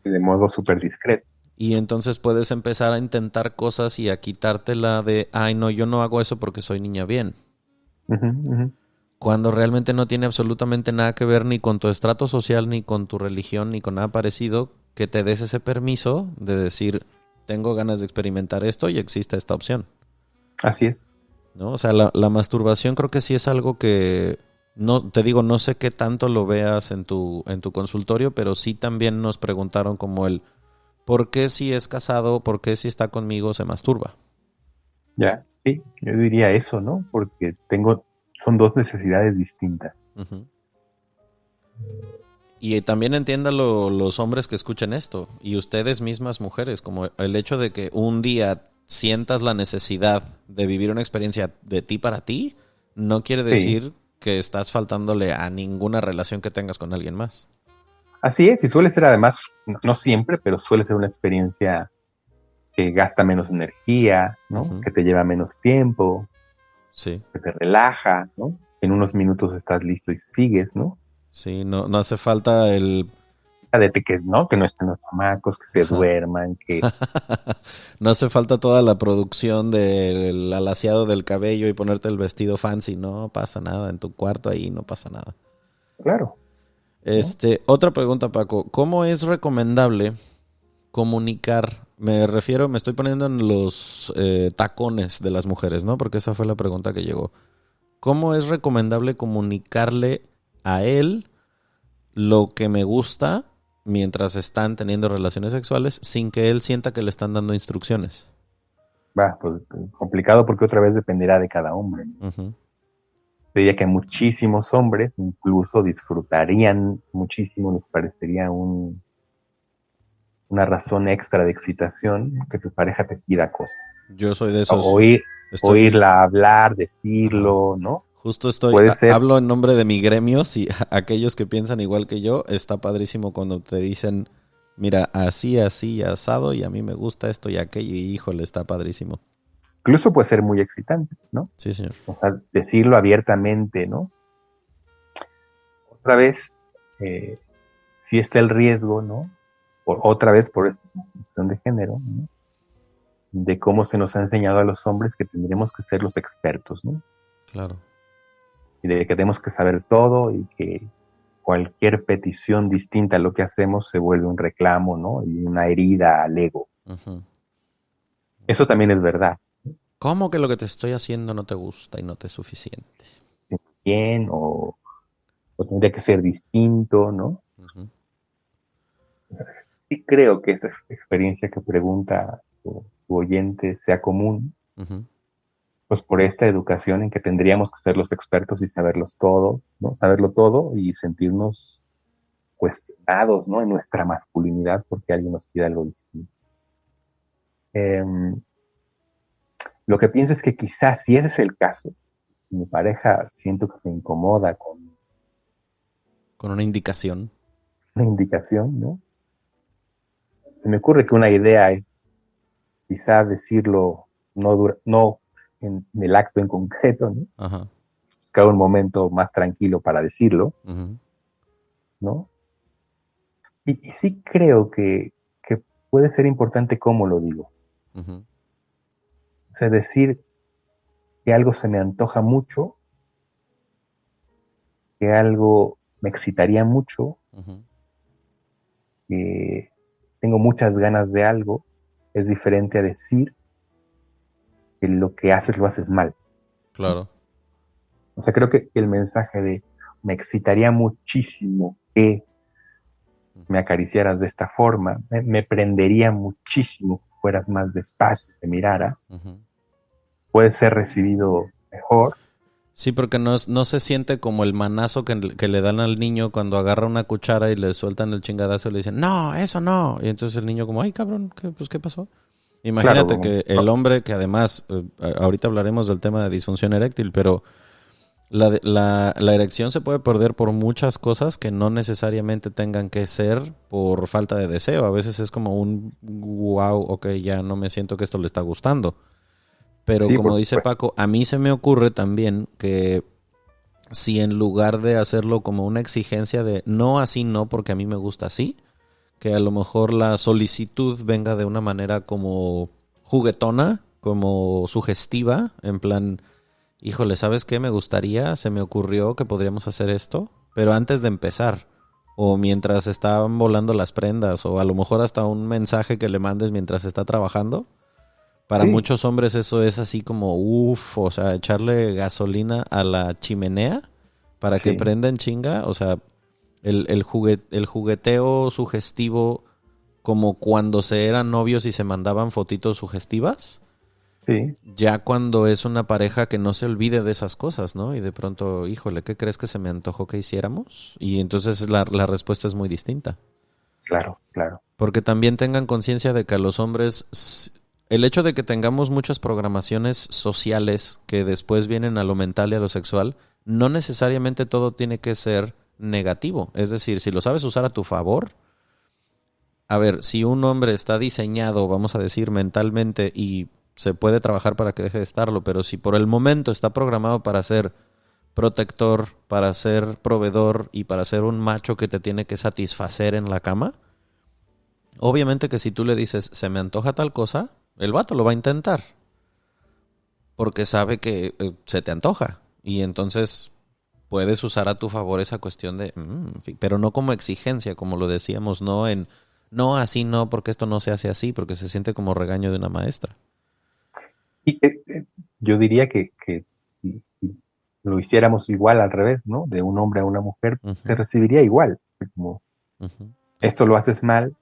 De modo súper discreto. Y entonces puedes empezar a intentar cosas y a quitártela de, ay no, yo no hago eso porque soy niña bien. Uh-huh. Uh-huh. Cuando realmente no tiene absolutamente nada que ver ni con tu estrato social, ni con tu religión, ni con nada parecido, que te des ese permiso de decir, tengo ganas de experimentar esto y existe esta opción. Así es. ¿No? O sea, la masturbación creo que sí es algo que, no te digo, no sé qué tanto lo veas en tu consultorio, pero sí también nos preguntaron como el, ¿por qué si es casado, por qué si está conmigo se masturba? Ya, sí, yo diría eso, ¿no? Porque son dos necesidades distintas. Uh-huh. Y también entiéndalo los hombres que escuchen esto y ustedes mismas mujeres, como el hecho de que un día sientas la necesidad de vivir una experiencia de ti para ti, no quiere Sí, decir que estás faltándole a ninguna relación que tengas con alguien más. así es, y suele ser además, no siempre, pero suele ser una experiencia que gasta menos energía, ¿no? Ujú. Que te lleva menos tiempo, Sí, que te relaja, ¿no? En unos minutos estás listo y sigues, ¿no? sí, no hace falta el... Que no estén los chamacos, que se Ajá. duerman, que, No hace falta toda la producción del alaciado del cabello y ponerte el vestido fancy, no pasa nada, en tu cuarto ahí no pasa nada. claro, ¿no? Otra pregunta, Paco, ¿cómo es recomendable comunicar? Me refiero, me estoy poniendo en los tacones de las mujeres, ¿no? Porque esa fue la pregunta que llegó. ¿Cómo es recomendable comunicarle a él lo que me gusta mientras están teniendo relaciones sexuales sin que él sienta que le están dando instrucciones? Va, pues complicado porque otra vez dependerá de cada hombre, ¿no? Ujú. Diría que muchísimos hombres incluso disfrutarían muchísimo, les parecería una razón extra de excitación que tu pareja te pida cosas. Yo soy de O- esos. Oír, Estoy, oírla hablar, ajá. decirlo, ¿no? Justo estoy, Puede ser, hablo en nombre de mi gremio, si aquellos que piensan igual que yo, está padrísimo cuando te dicen, mira, así, así, asado, y a mí me gusta esto y aquello, y híjole, está padrísimo. incluso puede ser muy excitante, ¿no? Sí, señor. O sea, decirlo abiertamente, ¿no? Otra vez, eh, si está el riesgo, ¿no? Otra vez por esta confusión de género, ¿no? De cómo se nos ha enseñado a los hombres que tendremos que ser los expertos, ¿no? Claro. Y de que tenemos que saber todo y que cualquier petición distinta a lo que hacemos se vuelve un reclamo, ¿no? Y una herida al ego. Ujú. Eso también es verdad. ¿Cómo que lo que te estoy haciendo no te gusta y no te es suficiente? Bien, o tendría que ser distinto, ¿no? Ujú, Sí creo que esta experiencia que pregunta tu oyente sea común, ujú. pues por esta educación en que tendríamos que ser los expertos y saberlos todo, ¿no? Saberlo todo y sentirnos cuestionados, ¿no? En nuestra masculinidad porque alguien nos pide algo distinto. Em, lo que pienso es que quizás si ese es el caso, si mi pareja siento que se incomoda con Con una indicación. una indicación, ¿no? Se me ocurre que una idea es quizá decirlo no en el acto en concreto, ¿no? Ajá. Buscar un momento más tranquilo para decirlo, Ujú, ¿no? Y sí creo que puede ser importante cómo lo digo. ujú, O sea, decir que algo se me antoja mucho, que algo me excitaría mucho, ujú. que tengo muchas ganas de algo, es diferente a decir que lo que haces lo haces mal. Claro. O sea, creo que el mensaje de me excitaría muchísimo que me Ujú, acariciaras de esta forma, me prendería muchísimo que fueras más despacio, que miraras, ujú. puede ser recibido mejor. Sí, porque no se siente como el manazo que le dan al niño cuando agarra una cuchara y le sueltan el chingadazo y le dicen, no, eso no. Y entonces el niño como, ay, cabrón, pues, ¿qué pasó? Claro, Imagínate que el hombre, que además, ahorita hablaremos del tema de disfunción eréctil, pero la erección se puede perder por muchas cosas que no necesariamente tengan que ser por falta de deseo. A veces es como un, wow, ok, ya no me siento que esto le está gustando. Pero sí, por como dice supuesto. Paco, a mí se me ocurre también que si en lugar de hacerlo como una exigencia de no así no porque a mí me gusta así, que a lo mejor la solicitud venga de una manera como juguetona, como sugestiva, en plan, híjole, ¿sabes qué? Me gustaría, se me ocurrió que podríamos hacer esto, pero antes de empezar, o mientras estaban volando las prendas, o a lo mejor hasta un mensaje que le mandes mientras está trabajando. Para Sí, muchos hombres eso es así como, uff, o sea, echarle gasolina a la chimenea para que sí. prenda en chinga, o sea, el jugueteo sugestivo como cuando se eran novios y se mandaban fotitos sugestivas. Sí. Ya cuando es una pareja que no se olvide de esas cosas, ¿no? Y de pronto, híjole, ¿qué crees que se me antojó que hiciéramos? Y entonces la respuesta es muy distinta. Claro, claro. Porque también tengan conciencia de que a los hombres, el hecho de que tengamos muchas programaciones sociales que después vienen a lo mental y a lo sexual, no necesariamente todo tiene que ser negativo. Es decir, si lo sabes usar a tu favor, a ver, si un hombre está diseñado, vamos a decir, mentalmente y se puede trabajar para que deje de estarlo, pero si por el momento está programado para ser protector, para ser proveedor y para ser un macho que te tiene que satisfacer en la cama, obviamente que si tú le dices, se me antoja tal cosa, el vato lo va a intentar. Porque sabe que se te antoja. Y entonces puedes usar a tu favor esa cuestión de, pero no como exigencia, como lo decíamos, no en, no así no, porque esto no se hace así, porque se siente como regaño de una maestra. Y yo diría que si lo hiciéramos igual al revés, ¿no? De un hombre a una mujer, se Uh-huh, recibiría igual. Como, uh-huh. esto lo haces mal,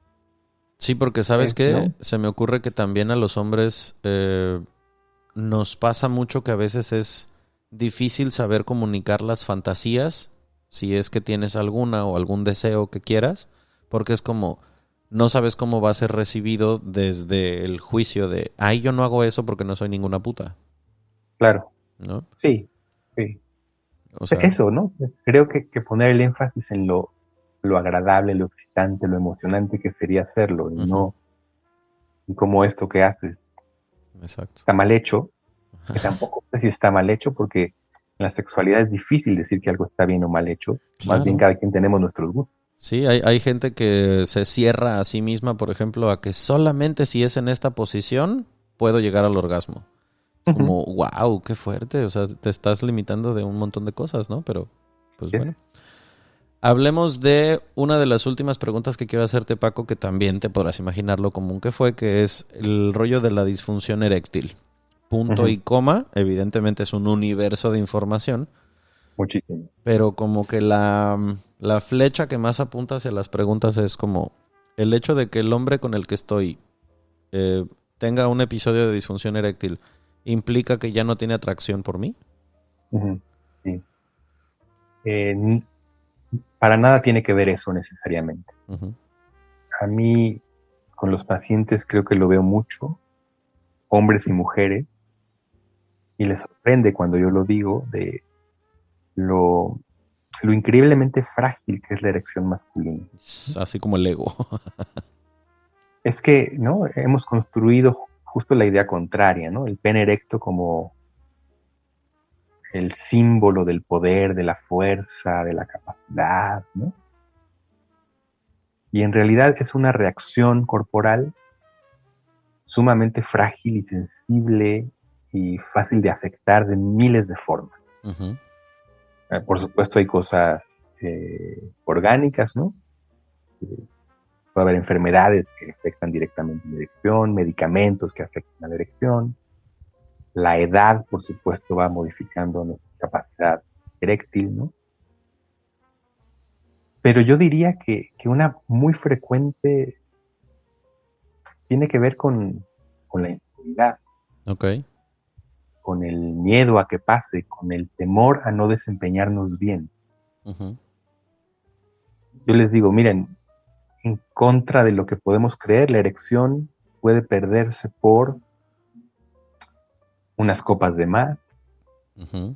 Sí, porque sabes ¿no? qué, se me ocurre que también a los hombres nos pasa mucho que a veces es difícil saber comunicar las fantasías, si es que tienes alguna o algún deseo que quieras, porque es como, no sabes cómo va a ser recibido desde el juicio de, ay, yo no hago eso porque no soy ninguna puta, Claro, ¿no? sí, sí. O sea, Eso, ¿no? Creo que poner el énfasis en lo agradable, lo excitante, lo emocionante que sería hacerlo, y uh-huh, no en cómo esto que haces exacto. está mal hecho, que tampoco sé si está mal hecho, porque en la sexualidad es difícil decir que algo está bien o mal hecho, más bien Claro. cada quien tenemos nuestros gustos. Sí, hay gente que se cierra a sí misma, por ejemplo, a que solamente si es en esta posición puedo llegar al orgasmo. Ujú, Como, wow, qué fuerte. O sea, te estás limitando de un montón de cosas, ¿no? Pero, pues así bueno. es. Hablemos de una de las últimas preguntas que quiero hacerte, Paco, que también te podrás imaginar lo común que fue, que es el rollo de la disfunción eréctil. Punto y Ujú, coma, evidentemente es un universo de información, muchísimo. pero como que la flecha que más apunta hacia las preguntas es como el hecho de que el hombre con el que estoy eh, tenga un episodio de disfunción eréctil, ¿implica que ya no tiene atracción por mí? Ujú, sí. N- para nada tiene que ver eso necesariamente. Ujú, A mí, con los pacientes, creo que lo veo mucho, hombres y mujeres, y les sorprende cuando yo lo digo de lo, lo increíblemente frágil que es la erección masculina. es así como el ego. Es que, ¿no? Hemos construido justo la idea contraria, ¿no? El pene erecto como el símbolo del poder, de la fuerza, de la capacidad, ¿no? Y en realidad es una reacción corporal sumamente frágil y sensible y fácil de afectar de miles de formas. Ujú, Por supuesto hay cosas orgánicas, ¿no? Puede haber enfermedades que afectan directamente la erección, medicamentos que afectan a la erección. La edad, por supuesto, va modificando nuestra capacidad eréctil, ¿no? Pero yo diría que una muy frecuente tiene que ver con la inseguridad, ok. con el miedo a que pase, con el temor a no desempeñarnos bien. Ujú, Yo les digo, miren, en contra de lo que podemos creer, la erección puede perderse por unas copas de más, ujú.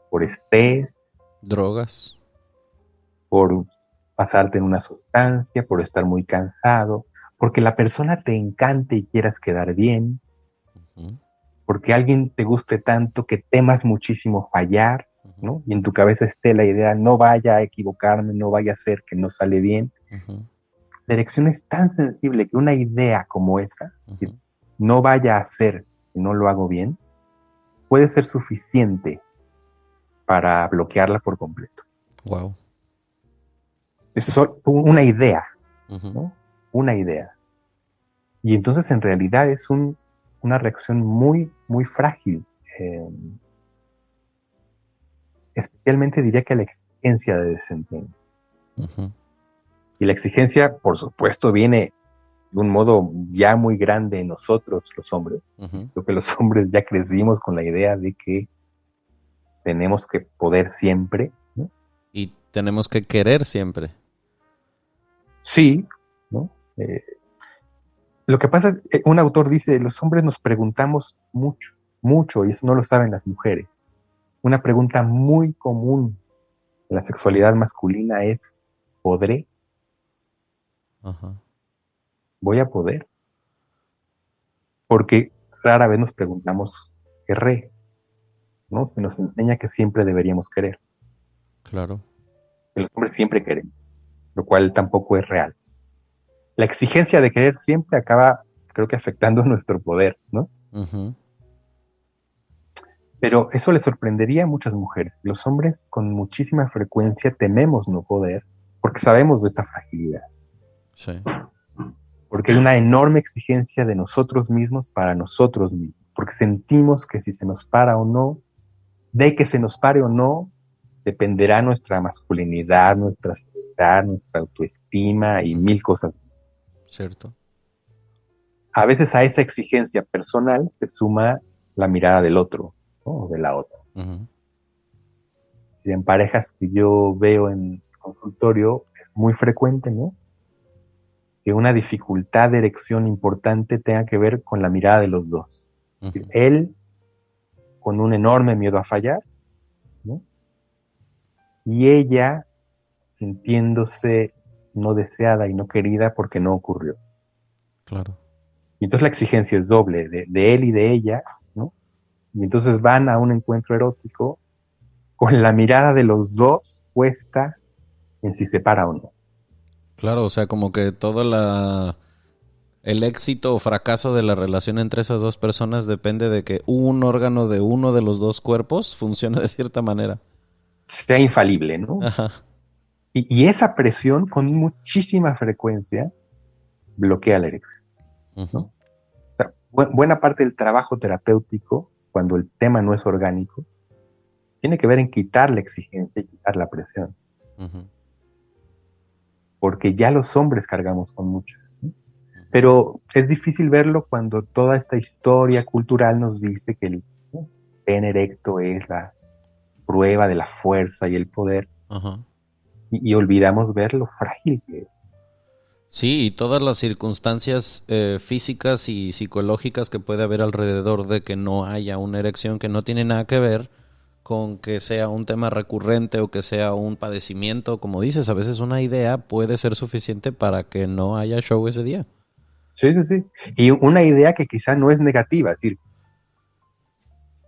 por estrés, Drogas. por pasarte en una sustancia, por estar muy cansado, porque la persona te encante y quieras quedar bien, Ujú, porque alguien te guste tanto que temas muchísimo fallar, ujú, ¿no? Y en tu cabeza esté la idea, no vaya a equivocarme, no vaya a ser que no sale bien. ujú, La erección es tan sensible que una idea como esa, que ujú. no vaya a ser que no lo hago bien, puede ser suficiente para bloquearla por completo. Wow. Es una idea, Ujú, ¿no? Una idea. Y entonces en realidad es una reacción muy, muy frágil. Eh, Especialmente diría que la exigencia de desempeño. ujú. Y la exigencia, por supuesto, viene de un modo ya muy grande en nosotros, los hombres. Uh-huh. Creo que los hombres ya crecimos con la idea de que tenemos que poder siempre, ¿no? Y tenemos que querer siempre. Sí, ¿no? Lo que pasa es que un autor dice, los hombres nos preguntamos mucho, y eso no lo saben las mujeres. Una pregunta muy común en la sexualidad masculina es, ¿podré? Uh-huh. ¿Voy a poder? Porque rara vez nos preguntamos, ¿querré? ¿No? Se nos enseña que siempre deberíamos querer. Claro. Que los hombres siempre queremos, lo cual tampoco es real. La exigencia de querer siempre acaba, creo que afectando nuestro poder, ¿no? Uh-huh. Pero eso le sorprendería a muchas mujeres. Los hombres con muchísima frecuencia tememos no poder porque sabemos de esa fragilidad. Sí. Porque hay una enorme exigencia de nosotros mismos para nosotros mismos. Porque sentimos que si se nos para o no, de que se nos pare o no, dependerá nuestra masculinidad, nuestra seguridad, nuestra autoestima y mil cosas. Cierto. A veces a esa exigencia personal se suma la mirada del otro, ¿no? O de la otra. Uh-huh. En parejas que yo veo en el consultorio es muy frecuente, ¿no? Que una dificultad de erección importante tenga que ver con la mirada de los dos. Uh-huh. Él con un enorme miedo a fallar, ¿no? Y ella sintiéndose no deseada y no querida porque no ocurrió. Claro. Y entonces la exigencia es doble, de él y de ella, ¿no? Y entonces van a un encuentro erótico con la mirada de los dos puesta en si se para o no. Claro, o sea, como que todo el éxito o fracaso de la relación entre esas dos personas depende de que un órgano de uno de los dos cuerpos funcione de cierta manera. Sea infalible, ¿no? Ajá. Y esa presión con muchísima frecuencia bloquea la erección, Uh-huh. ¿no? O sea, buena parte del trabajo terapéutico, cuando el tema no es orgánico, tiene que ver en quitar la exigencia y quitar la presión. Uh-huh. Porque ya los hombres cargamos con mucho, ¿no? Pero es difícil verlo cuando toda esta historia cultural nos dice que el pene erecto es la prueba de la fuerza y el poder. Uh-huh. Y olvidamos ver lo frágil que es. Sí, y todas las circunstancias físicas y psicológicas que puede haber alrededor de que no haya una erección, que no tiene nada que ver con que sea un tema recurrente o que sea un padecimiento. Como dices, a veces una idea puede ser suficiente para que no haya show ese día. Sí, sí, sí. Y una idea que quizá no es negativa, es decir,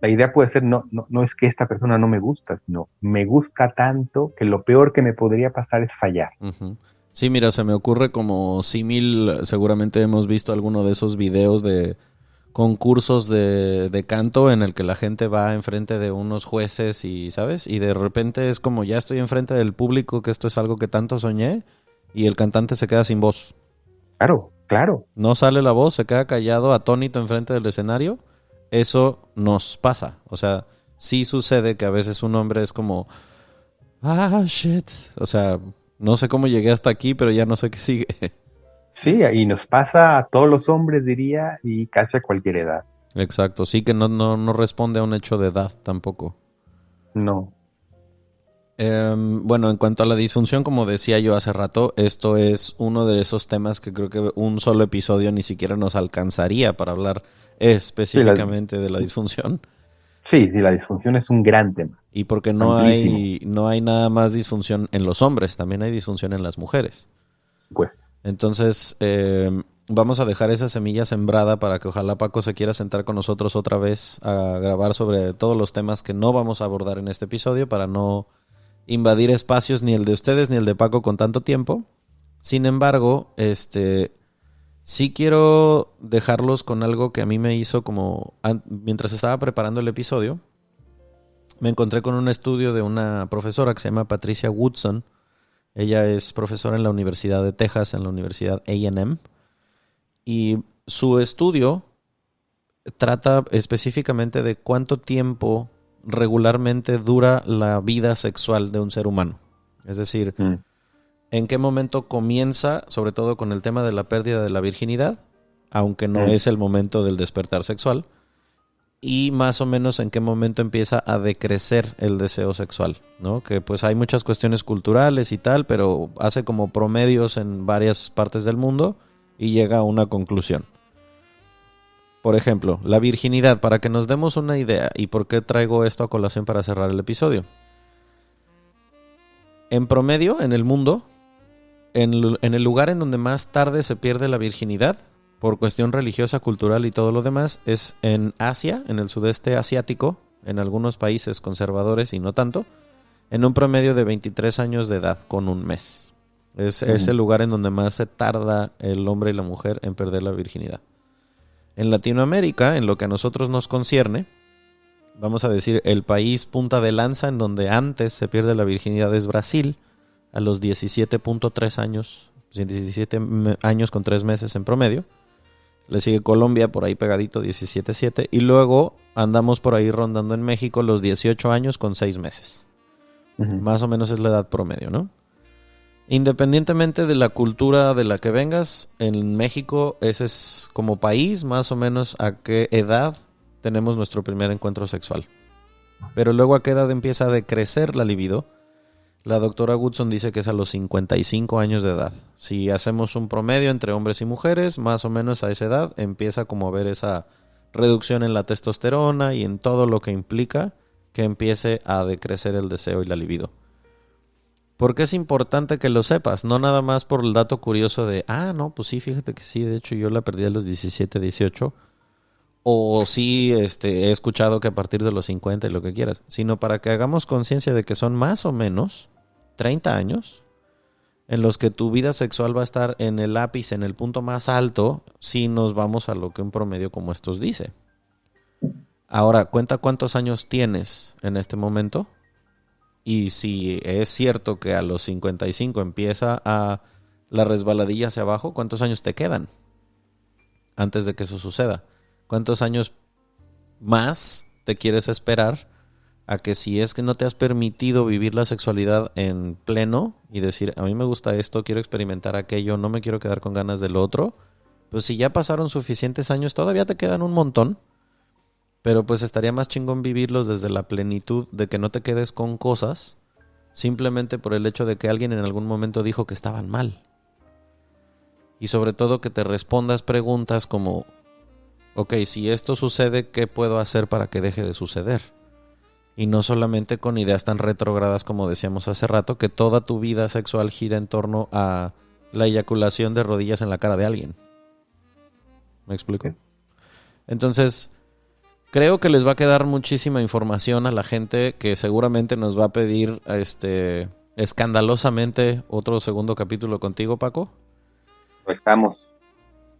la idea puede ser, no es que esta persona no me gusta, sino me gusta tanto que lo peor que me podría pasar es fallar. Uh-huh. Sí, mira, se me ocurre como símil, seguramente hemos visto alguno de esos videos de concursos de canto en el que la gente va enfrente de unos jueces y, ¿sabes? Y de repente es como ya estoy enfrente del público, que esto es algo que tanto soñé, y el cantante se queda sin voz. Claro, claro. No sale la voz, se queda callado, atónito enfrente del escenario. Eso nos pasa. O sea, sí sucede que a veces un hombre es como, shit. O sea, no sé cómo llegué hasta aquí, pero ya no sé qué sigue. Sí, y nos pasa a todos los hombres, diría, y casi a cualquier edad. Exacto, sí que no responde a un hecho de edad tampoco. No. Bueno, en cuanto a la disfunción, como decía yo hace rato, esto es uno de esos temas que creo que un solo episodio ni siquiera nos alcanzaría para hablar específicamente de la disfunción. Sí, la disfunción es un gran tema. Y porque no hay nada más disfunción en los hombres, también hay disfunción en las mujeres. Pues. Entonces, vamos a dejar esa semilla sembrada para que ojalá Paco se quiera sentar con nosotros otra vez a grabar sobre todos los temas que no vamos a abordar en este episodio para no invadir espacios ni el de ustedes ni el de Paco con tanto tiempo. Sin embargo, sí quiero dejarlos con algo que a mí me hizo como mientras estaba preparando el episodio. Me encontré con un estudio de una profesora que se llama Patricia Woodson. Ella es profesora en la Universidad de Texas, en la Universidad A&M. Y su estudio trata específicamente de cuánto tiempo regularmente dura la vida sexual de un ser humano. Es decir, en qué momento comienza, sobre todo con el tema de la pérdida de la virginidad, aunque no es el momento del despertar sexual, y más o menos en qué momento empieza a decrecer el deseo sexual, ¿no? Que pues hay muchas cuestiones culturales y tal, pero hace como promedios en varias partes del mundo y llega a una conclusión. Por ejemplo, la virginidad, para que nos demos una idea, y por qué traigo esto a colación para cerrar el episodio. En promedio, en el mundo, en el lugar en donde más tarde se pierde la virginidad, por cuestión religiosa, cultural y todo lo demás, es en Asia, en el sudeste asiático, en algunos países conservadores y no tanto, en un promedio de 23 años de edad con un mes. Es el lugar en donde más se tarda el hombre y la mujer en perder la virginidad. En Latinoamérica, en lo que a nosotros nos concierne, vamos a decir, el país punta de lanza en donde antes se pierde la virginidad es Brasil, a los 17.3 años, 17 años con 3 meses en promedio. Le sigue Colombia por ahí pegadito, 17.7. Y luego andamos por ahí rondando en México los 18 años con 6 meses. Más o menos es la edad promedio, ¿no? Independientemente de la cultura de la que vengas, en México ese es como país más o menos a qué edad tenemos nuestro primer encuentro sexual. Pero luego a qué edad empieza a decrecer la libido. La doctora Goodson dice que es a los 55 años de edad. Si hacemos un promedio entre hombres y mujeres, más o menos a esa edad empieza como a ver esa reducción en la testosterona y en todo lo que implica que empiece a decrecer el deseo y la libido. Porque es importante que lo sepas, no nada más por el dato curioso de, no, pues sí, fíjate que sí, de hecho yo la perdí a los 17, 18, o sí, he escuchado que a partir de los 50 y lo que quieras, sino para que hagamos conciencia de que son más o menos 30 años en los que tu vida sexual va a estar en el ápice, en el punto más alto, si nos vamos a lo que un promedio como estos dice. Ahora, cuenta cuántos años tienes en este momento. Y si es cierto que a los 55 empieza a la resbaladilla hacia abajo, ¿cuántos años te quedan antes de que eso suceda? ¿Cuántos años más te quieres esperar a que si es que no te has permitido vivir la sexualidad en pleno y decir, a mí me gusta esto, quiero experimentar aquello, no me quiero quedar con ganas del otro? Pues si ya pasaron suficientes años, todavía te quedan un montón. Pero pues estaría más chingón vivirlos desde la plenitud de que no te quedes con cosas simplemente por el hecho de que alguien en algún momento dijo que estaban mal. Y sobre todo que te respondas preguntas como, ok, si esto sucede, ¿qué puedo hacer para que deje de suceder? Y no solamente con ideas tan retrógradas como decíamos hace rato, que toda tu vida sexual gira en torno a la eyaculación de rodillas en la cara de alguien. ¿Me explico? Entonces, creo que les va a quedar muchísima información a la gente que seguramente nos va a pedir escandalosamente otro segundo capítulo contigo, Paco. Estamos.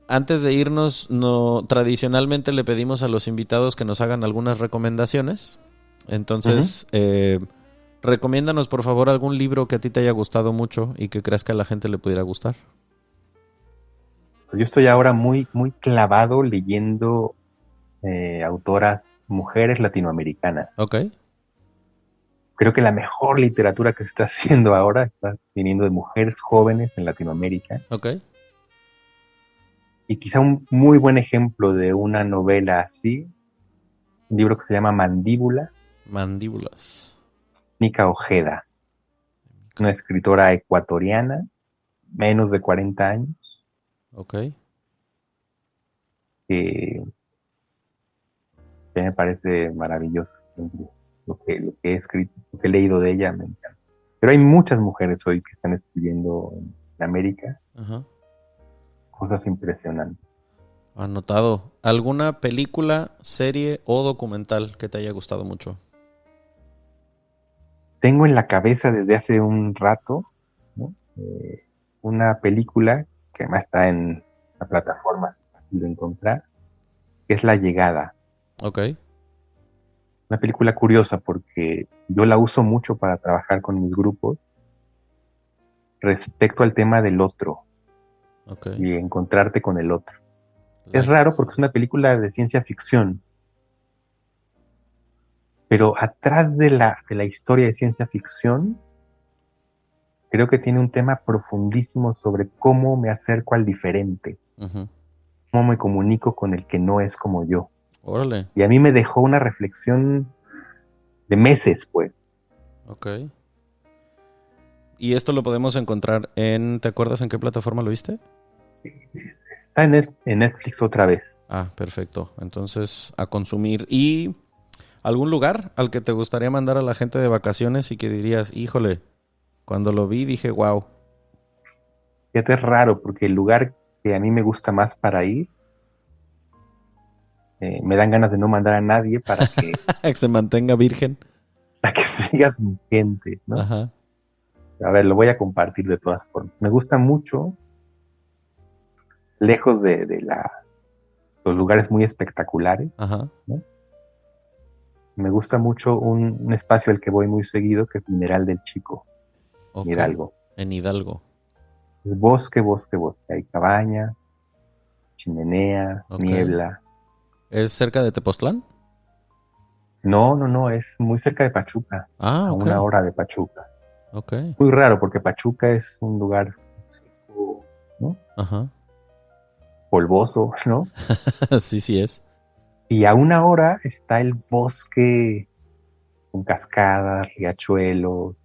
Antes de irnos, tradicionalmente le pedimos a los invitados que nos hagan algunas recomendaciones. Entonces, recomiéndanos por favor algún libro que a ti te haya gustado mucho y que creas que a la gente le pudiera gustar. Yo estoy ahora muy, muy clavado leyendo autoras mujeres latinoamericanas. Ok. Creo que la mejor literatura que se está haciendo ahora está viniendo de mujeres jóvenes en Latinoamérica. Ok. Y quizá un muy buen ejemplo de una novela así, un libro que se llama Mandíbulas. Mandíbulas. Nica Ojeda, una escritora ecuatoriana, menos de 40 años. Ok. Que me parece maravilloso. Lo que he escrito, lo que he leído de ella me encanta. Pero hay muchas mujeres hoy que están escribiendo en América. Ajá. Cosas impresionantes. Anotado. ¿Alguna película, serie o documental que te haya gustado mucho? Tengo en la cabeza desde hace un rato, ¿no? Una película que además está en la plataforma fácil de encontrar, que es La Llegada. Ok. Una película curiosa porque yo la uso mucho para trabajar con mis grupos respecto al tema del otro. Okay. Y encontrarte con el otro. Es raro porque es una película de ciencia ficción, pero atrás de la historia de ciencia ficción creo que tiene un tema profundísimo sobre cómo me acerco al diferente, Ujú. cómo me comunico con el que no es como yo. Órale, Y a mí me dejó una reflexión de meses, pues. ok. ¿Y esto lo podemos encontrar en... ¿Te acuerdas en qué plataforma lo viste? Está en Netflix otra vez. Ah, perfecto. Entonces, a consumir. ¿Y algún lugar al que te gustaría mandar a la gente de vacaciones y que dirías, híjole, cuando lo vi dije, wow, Fíjate, es raro porque el lugar que a mí me gusta más para ir, me dan ganas de no mandar a nadie que se mantenga virgen? para que siga sin gente, ¿no? Ajá, A ver, lo voy a compartir de todas formas. Me gusta mucho, lejos de los lugares muy espectaculares, ajá, ¿no? Me gusta mucho un espacio al que voy muy seguido, que es Mineral del Chico, en ok. Hidalgo. En Hidalgo, Es bosque, bosque, bosque. Hay cabañas, chimeneas, ok. niebla. ¿Es cerca de Tepoztlán? No, no, no, es muy cerca de Pachuca, Ah, a ok, 1 hora de Pachuca. ok, Muy raro porque Pachuca es un lugar seco, ¿no? ajá. Polvoso, ¿no? Sí, sí es. Y a 1 hora está el bosque con cascadas, riachuelos,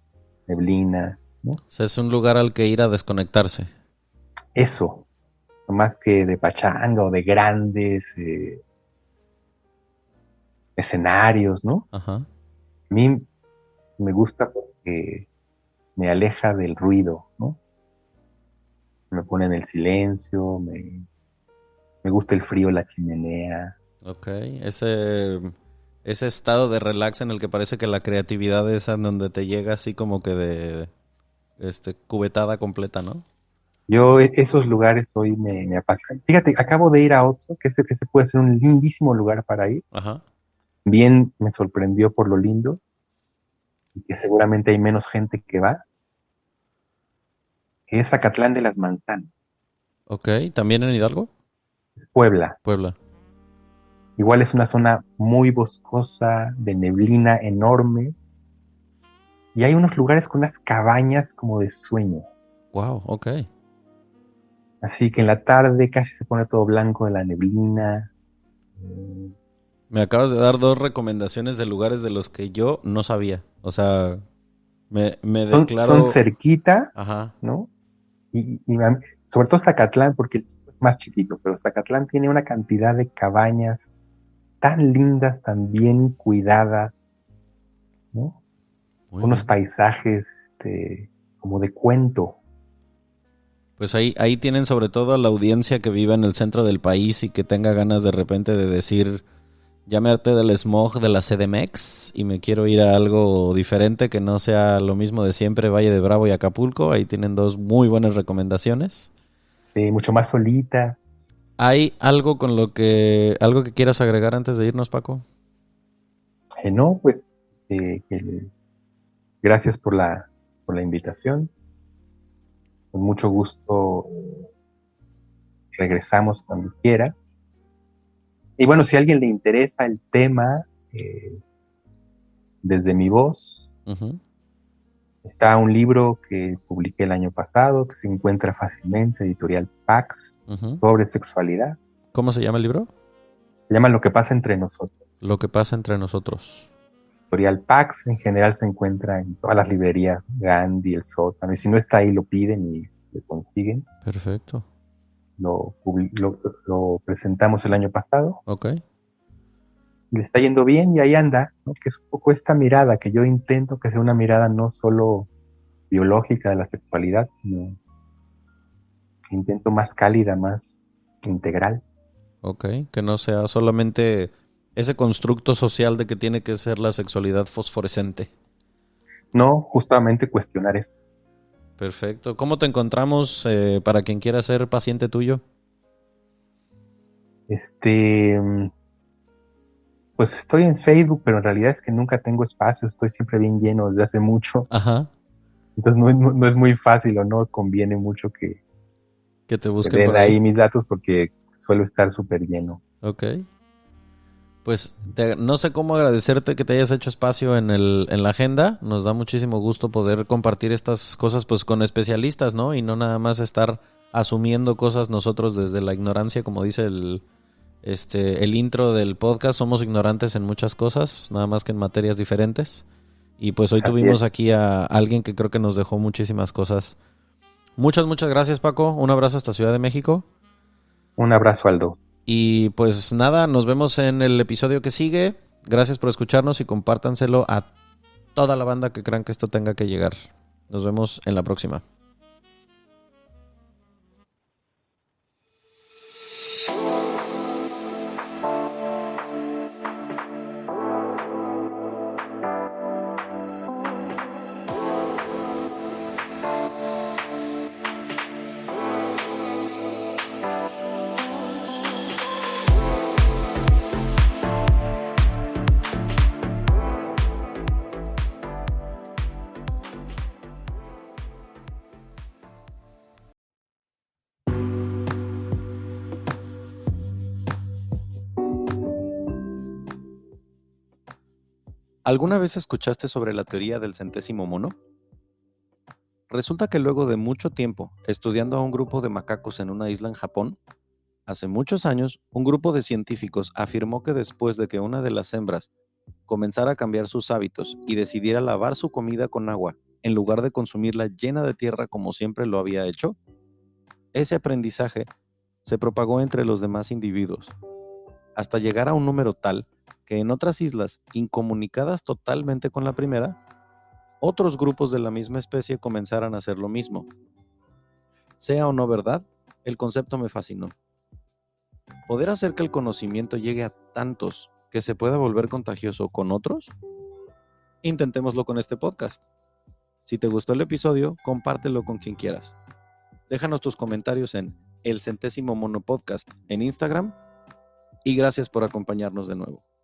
neblina, ¿no? O sea, es un lugar al que ir a desconectarse. Eso, más que de pachanga o de grandes escenarios, ¿no? Ajá. A mí me gusta porque me aleja del ruido, ¿no? Me pone en el silencio, me gusta el frío, la chimenea. Ok, ese estado de relax en el que parece que la creatividad es en donde te llega así como que de cubetada completa, ¿no? Yo esos lugares hoy me apasionan. Fíjate, acabo de ir a otro, que ese puede ser un lindísimo lugar para ir. Ajá. Bien me sorprendió por lo lindo y que seguramente hay menos gente que va, que es Zacatlán de las Manzanas, Ok, ¿también en Hidalgo? Puebla. Puebla. Igual es una zona muy boscosa, de neblina enorme, y hay unos lugares con unas cabañas como de sueño. Wow, ok. Así que en la tarde casi se pone todo blanco de la neblina. Mm, Me acabas de dar dos recomendaciones de lugares de los que yo no sabía. O sea, me son declaro... cerquita, Ajá. ¿no? Sobre todo Zacatlán, porque es más chiquito, pero Zacatlán tiene una cantidad de cabañas tan lindas, tan bien cuidadas, ¿no? Muy Unos bien. paisajes, como de cuento. Pues ahí tienen sobre todo a la audiencia que vive en el centro del país y que tenga ganas de repente de decir, ya me harté del smog de la CDMX y me quiero ir a algo diferente que no sea lo mismo de siempre, Valle de Bravo y Acapulco. Ahí tienen dos muy buenas recomendaciones. Mucho más solita. ¿Hay algo que quieras agregar antes de irnos, Paco? No, pues, gracias por la invitación. Con mucho gusto regresamos cuando quieras. Y bueno, si a alguien le interesa el tema, desde mi voz, Ujú, está un libro que publiqué el año pasado, que se encuentra fácilmente, editorial Pax, ujú. sobre sexualidad. ¿Cómo se llama el libro? Se llama Lo que pasa entre nosotros. Lo que pasa entre nosotros. Editorial Pax en general se encuentra en todas las librerías, Gandhi, El Sótano, y si no está ahí lo piden y lo consiguen. Perfecto. Lo presentamos el año pasado, Ok. y le está yendo bien y ahí anda, ¿no? Que es un poco esta mirada que yo intento que sea una mirada no solo biológica de la sexualidad, sino que intento más cálida, más integral. Ok. Que no sea solamente ese constructo social de que tiene que ser la sexualidad fosforescente. No justamente cuestionar eso. Perfecto. ¿Cómo te encontramos para quien quiera ser paciente tuyo? Este, pues estoy en Facebook, pero en realidad es que nunca tengo espacio, estoy siempre bien lleno desde hace mucho, Ajá. entonces no es muy fácil o no conviene mucho Que te que busquen por den ahí. ahí mis datos porque suelo estar súper lleno. Ok. Pues no sé cómo agradecerte que te hayas hecho espacio en la agenda. Nos da muchísimo gusto poder compartir estas cosas pues con especialistas, ¿no? Y no nada más estar asumiendo cosas nosotros desde la ignorancia, como dice el intro del podcast. Somos ignorantes en muchas cosas, nada más que en materias diferentes. Y pues hoy Así tuvimos es. aquí a alguien que creo que nos dejó muchísimas cosas. Muchas gracias, Paco. Un abrazo hasta Ciudad de México. Un abrazo, Aldo. Y pues nada, nos vemos en el episodio que sigue. Gracias por escucharnos y compártanselo a toda la banda que crean que esto tenga que llegar. Nos vemos en la próxima. ¿Alguna vez escuchaste sobre la teoría del centésimo mono? Resulta que luego de mucho tiempo estudiando a un grupo de macacos en una isla en Japón, hace muchos años, un grupo de científicos afirmó que después de que una de las hembras comenzara a cambiar sus hábitos y decidiera lavar su comida con agua, en lugar de consumirla llena de tierra como siempre lo había hecho, ese aprendizaje se propagó entre los demás individuos, hasta llegar a un número tal que en otras islas, incomunicadas totalmente con la primera, otros grupos de la misma especie comenzaran a hacer lo mismo. Sea o no verdad, el concepto me fascinó. ¿Poder hacer que el conocimiento llegue a tantos que se pueda volver contagioso con otros? Intentémoslo con este podcast. Si te gustó el episodio, compártelo con quien quieras. Déjanos tus comentarios en El Centésimo Mono Podcast en Instagram y gracias por acompañarnos de nuevo.